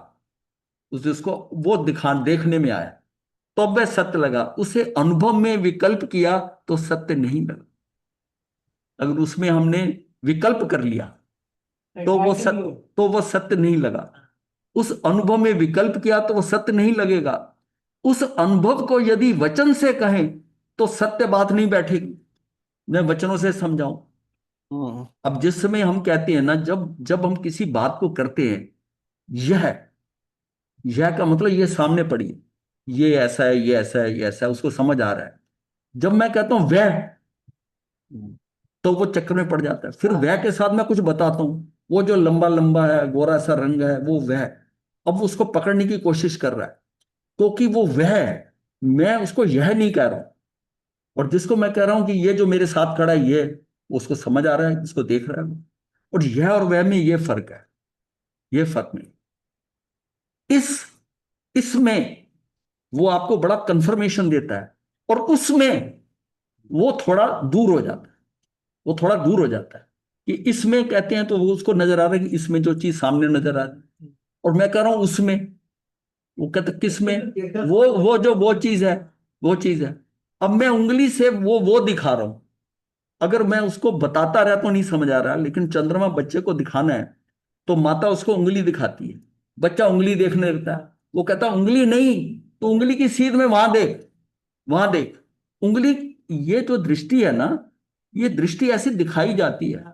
उसको वो देखने में आया तो अब वह सत्य लगा। उसे अनुभव में विकल्प किया तो सत्य नहीं लगा। अगर उसमें हमने विकल्प कर लिया तो वो सत्य नहीं लगा। उस अनुभव में विकल्प किया तो वो सत्य नहीं लगेगा। उस अनुभव को यदि वचन से कहें तो सत्य बात नहीं बैठेगी। मैं वचनों से समझाऊं। अब जिस समय हम कहते हैं ना, जब जब हम किसी बात को करते हैं, यह यह का मतलब ये सामने पड़ी है, ये ऐसा है, ये ऐसा है, ये ऐसा है, उसको समझ आ रहा है। जब मैं कहता हूं वह, तो वो चक्कर में पड़ जाता है। फिर वह के साथ मैं कुछ बताता हूं, वो जो लंबा लंबा है, गोरा सा रंग है, वो वह। अब उसको पकड़ने की कोशिश कर रहा है क्योंकि वो वह है, मैं उसको यह नहीं कह रहा हूं। और जिसको मैं कह रहा हूं कि ये जो मेरे साथ खड़ा है, ये उसको समझ आ रहा है, इसको देख रहा है। और यह और वह में ये फर्क है, ये फर्क नहीं। इस इसमें वो आपको बड़ा कंफर्मेशन देता है, और उसमें वो थोड़ा दूर हो जाता है, वो थोड़ा दूर हो जाता है। कि इसमें कहते हैं तो वो उसको नजर आ रहा है कि इसमें जो चीज सामने नजर आ रही है, और मैं कह रहा हूं उसमें, वो कहते किस में, वो जो वो चीज है, वो चीज है। अब मैं उंगली से वो दिखा रहा हूं। अगर मैं उसको बताता रहा तो नहीं समझ आ रहा, लेकिन चंद्रमा बच्चे को दिखाना है तो माता उसको उंगली दिखाती है, बच्चा उंगली देखने लगता है। वो कहता उंगली नहीं, तो उंगली की सीध में वहां देख, वहां देख उंगली। ये जो दृष्टि है ना, ये दृष्टि ऐसी दिखाई जाती है।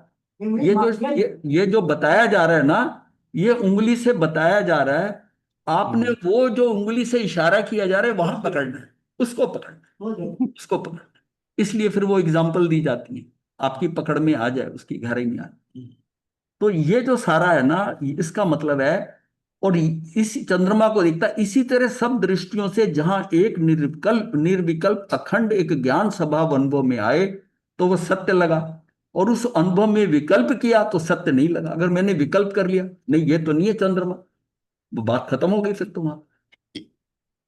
ये जो बताया जा रहा है ना, ये उंगली से बताया जा रहा है। आपने वो जो उंगली से इशारा किया जा रहा है वहां पकड़ना है, उसको पकड़ना है, उसको पकड़ना है। इसलिए फिर वो एग्जाम्पल दी जाती है, आपकी पकड़ में आ जाए, उसकी गहराई में आ जाए। तो ये जो सारा है ना, इसका मतलब है। और इस चंद्रमा को देखता, इसी तरह सब दृष्टियों से जहां एक निर्विकल्प अखंड एक ज्ञान स्वभाव अनुभव में आए तो वह सत्य लगा। और उस अनुभव में विकल्प किया तो सत्य नहीं लगा। अगर मैंने विकल्प कर लिया, नहीं ये तो नहीं है चंद्रमा, वो बात खत्म हो गई फिर तुम्हारा।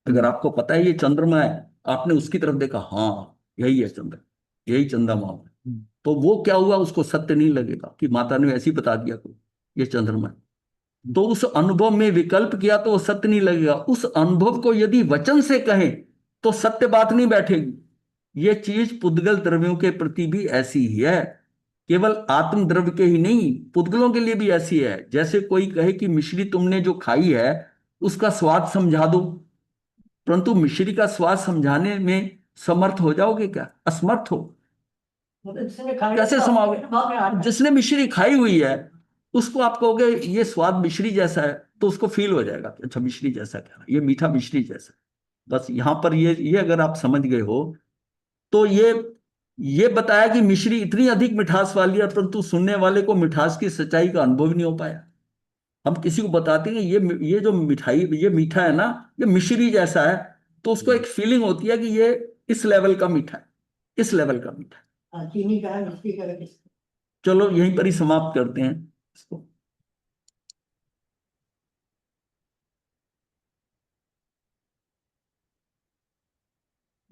अगर आपको पता है ये चंद्रमा है, आपने उसकी तरफ देखा, हाँ यही है चंद्र, यही चंद्रमा है, तो वो क्या हुआ, उसको सत्य नहीं लगेगा कि माता ने ऐसे ही बता दिया को ये चंद्रमा है। तो उस अनुभव में विकल्प किया तो वो सत्य नहीं लगेगा। उस अनुभव को यदि वचन से कहें तो सत्य बात नहीं बैठेगी। ये चीज पुद्गल द्रव्यों के प्रति भी ऐसी ही है, केवल आत्म द्रव्य के ही नहीं, पुद्गलों के लिए भी ऐसी है। जैसे कोई कहे कि मिश्री तुमने जो खाई है उसका स्वाद समझा दो, परंतु मिश्री का स्वाद समझाने में समर्थ हो जाओगे क्या? असमर्थ हो। कैसे समाओगे? जिसने मिश्री खाई हुई है उसको आप कहोगे ये स्वाद मिश्री जैसा है, तो उसको फील हो जाएगा कि अच्छा मिश्री जैसा क्या, ये मीठा मिश्री जैसा। बस यहां पर ये अगर आप समझ गए हो तो ये बताया कि मिश्री इतनी अधिक मिठास वाली है, परंतु सुनने वाले को मिठास की सच्चाई का अनुभव नहीं हो पाया। हम किसी को बताते हैं ये जो मिठाई ये मीठा है ना, ये मिश्री जैसा है, तो उसको एक फीलिंग होती है कि ये इस लेवल का मीठा है, इस लेवल का मीठा है। चीनी का है, मिष्टी का है। चलो यहीं पर ही समाप्त करते हैं इसको।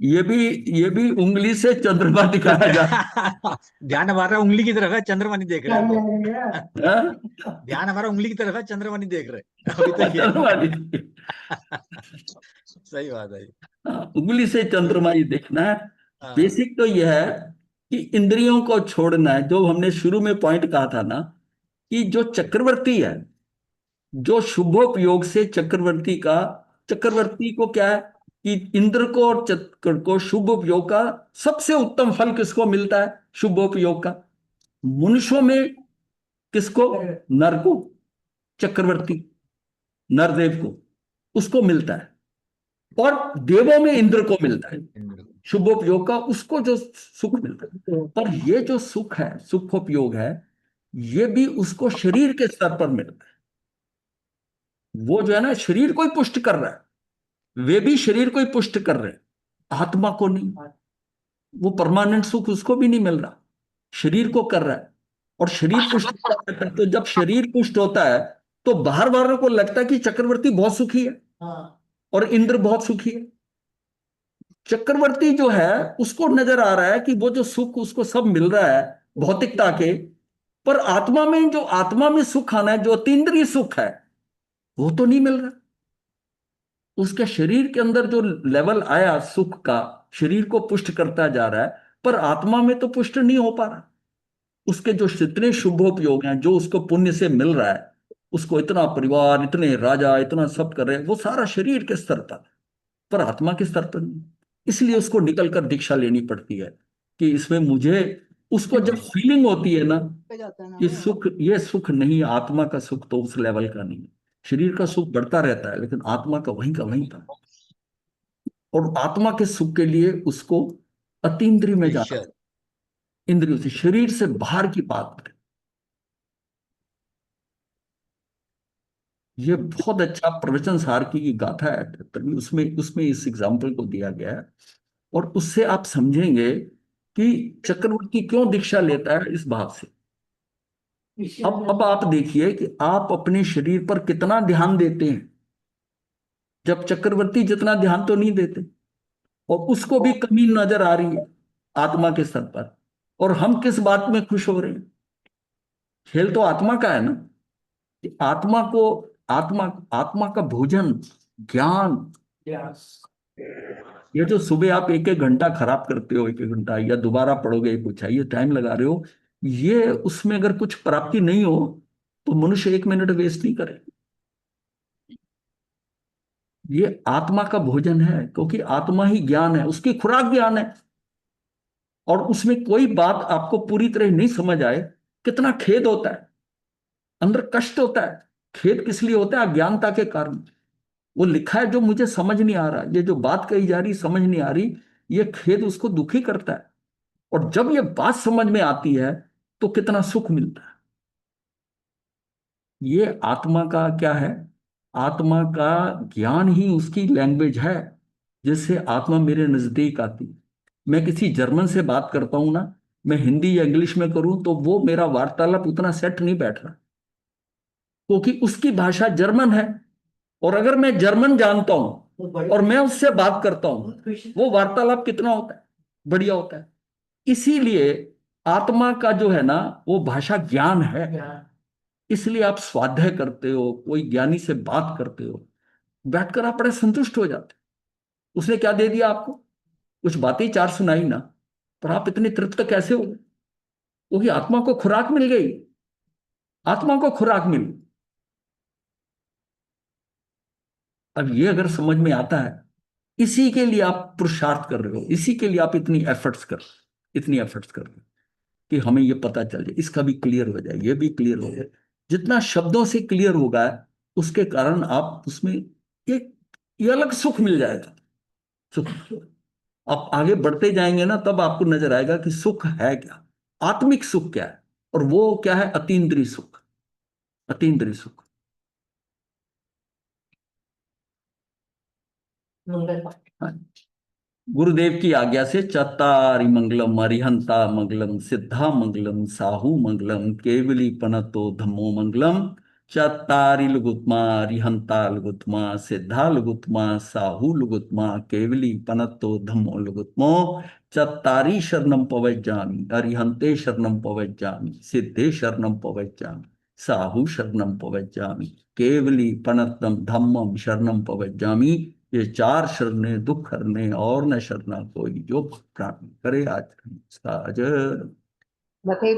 ये भी उंगली से चंद्रमा दिखाया जा ध्यान हमारा उंगली की तरफ है, चंद्रमा नहीं देख रहे हम लोग। हाँ? ध्यान हमारा उंगली की तरफ है, चंद्रमा नहीं देख रहे अभी तो ये चंद्रमा नहीं। सही बात है। हाँ, उंगली से चंद्रमा ही देखना है। हाँ, बेसिक तो यह है कि इंद्रियों को छोड़ना है। जो हमने शुरू में पॉइंट कहा था ना कि जो चक्रवर्ती है, जो शुभोपयोग से चक्रवर्ती को क्या है कि इंद्र को और चक्र को शुभोपयोग का सबसे उत्तम फल किसको मिलता है? शुभोपयोग का। मनुष्यों में किसको? नर को, चक्रवर्ती नरदेव को, उसको मिलता है। और देवों में इंद्र को मिलता है शुभोपयोग का, उसको जो सुख मिलता है। पर ये जो सुख है, सुखोपयोग है, ये भी उसको शरीर के स्तर पर मिलता है। वो जो है ना शरीर को ही पुष्ट कर रहा है, वे भी शरीर को ही पुष्ट कर रहे हैं, आत्मा को नहीं। वो परमानेंट सुख उसको भी नहीं मिल रहा, शरीर को कर रहा है। और शरीर पुष्ट करता है, तो जब शरीर पुष्ट होता है तो बाहर वालों को लगता है कि चक्रवर्ती बहुत सुखी है और इंद्र बहुत सुखी है। चक्रवर्ती जो है उसको नजर आ रहा है कि वो जो सुख उसको सब मिल रहा है भौतिकता के, पर आत्मा में जो आत्मा में सुख आना है, जो अतीन्द्रिय सुख है, वो तो नहीं मिल रहा। उसके शरीर के अंदर जो लेवल आया सुख का, शरीर को पुष्ट करता जा रहा है, पर आत्मा में तो पुष्ट नहीं हो पा रहा। उसके जो जितने शुभोपयोग हैं, जो उसको पुण्य से मिल रहा है, उसको इतना परिवार, इतने राजा, इतना सब कर रहे हैं, वो सारा शरीर के स्तर पर आत्मा के स्तर पर नहीं। इसलिए उसको निकल कर दीक्षा लेनी पड़ती है कि इसमें मुझे, उसको जब फीलिंग होती है ना कि सुख, ये सुख नहीं, आत्मा का सुख तो उस लेवल का नहीं है। शरीर का सुख बढ़ता रहता है, लेकिन आत्मा का वहीं था। और आत्मा के सुख के लिए उसको अतीन्द्रिय में जाना, ईश्वर इंद्रियों से, शरीर से बाहर की बात है। ये बहुत अच्छा प्रवचन सार की गाथा है, तभी उसमें उसमें इस एग्जाम्पल को दिया गया है। और उससे आप समझेंगे कि चक्रवर्ती क्यों दीक्षा लेता है इस भाव से। अब आप देखिए कि आप अपने शरीर पर कितना ध्यान देते हैं, जब चक्रवर्ती जितना ध्यान तो नहीं देते, और उसको भी कमी नजर आ रही है आत्मा के स्तर पर। और हम किस बात में खुश हो रहे हैं? खेल तो आत्मा का है ना, कि आत्मा को, आत्मा आत्मा का भोजन, ज्ञान। ये जो सुबह आप एक एक घंटा खराब करते हो, एक एक घंटा, या दोबारा पढ़ोगे, कुछ है, ये टाइम लगा रहे हो, ये उसमें अगर कुछ प्राप्ति नहीं हो तो मनुष्य एक मिनट वेस्ट नहीं करे। ये आत्मा का भोजन है, क्योंकि आत्मा ही ज्ञान है, उसकी खुराक ज्ञान है। और उसमें कोई बात आपको पूरी तरह नहीं समझ आए, कितना खेद होता है, अंदर कष्ट होता है। खेद किस लिए होता है? अज्ञानता के कारण। वो लिखा है जो मुझे समझ नहीं आ रहा, ये जो बात कही जा रही समझ नहीं आ रही, ये खेद उसको दुखी करता है। और जब ये बात समझ में आती है तो कितना सुख मिलता है। ये आत्मा का क्या है? आत्मा का ज्ञान ही उसकी लैंग्वेज है, जिससे आत्मा मेरे नजदीक आती है। मैं किसी जर्मन से बात करता हूं ना, मैं हिंदी या इंग्लिश में करूं तो वो मेरा वार्तालाप उतना सेट नहीं बैठ रहा, क्योंकि उसकी भाषा जर्मन है। और अगर मैं जर्मन जानता हूं और मैं उससे बात करता हूं, वो वार्तालाप कितना होता है, बढ़िया होता है। इसीलिए आत्मा का जो है ना वो भाषा ज्ञान है। इसलिए आप स्वाध्याय करते हो, कोई ज्ञानी से बात करते हो, बैठकर आप बड़े संतुष्ट हो जाते हो। उसने क्या दे दिया आपको? कुछ बातें चार सुनाई ना, पर आप इतने तृप्त कैसे हो गए? क्योंकि आत्मा को खुराक मिल गई, आत्मा को खुराक मिल गई। अब ये अगर समझ में आता है, इसी के लिए आप पुरुषार्थ कर रहे हो, इसी के लिए आप इतनी एफर्ट्स कर रहे हो कि हमें ये पता चल जाए, इसका भी क्लियर हो जाए, ये भी क्लियर हो जाए। जितना शब्दों से क्लियर होगा उसके कारण आप उसमें एक ये अलग सुख मिल जाएगा। सुख आप आगे बढ़ते जाएंगे ना, तब आपको नजर आएगा कि सुख है क्या, आत्मिक सुख क्या है, और वो क्या है? अतीन्द्रिय सुख, अतीन्द्रिय सुख। मंगल हाँ। गुरुदेव की आज्ञा से चत्तारि मंगलम अरिहंता मंगलम सिद्धा मंगलम साहू मंगलम केवली पनतो धम्मो मंगलम। चत्तारि लुगुत्मा अरिहंता लुगुत्मा सिद्धा लुगुत्मा साहू लुगुत्मा केवली पनतो धम्मो लुगुत्मो। चत्तारि शरणम पवज्जामि अरिहंते शरणम पवज्जामि सिद्धे शरणम पवज्जामि साहू शरणम पवज्जामि केवली पनतम धम्मम शरणम पवज्जामि। ये चार शरणें दुख हरने और न शरणा कोई, जो प्राप्त करे आज साजन।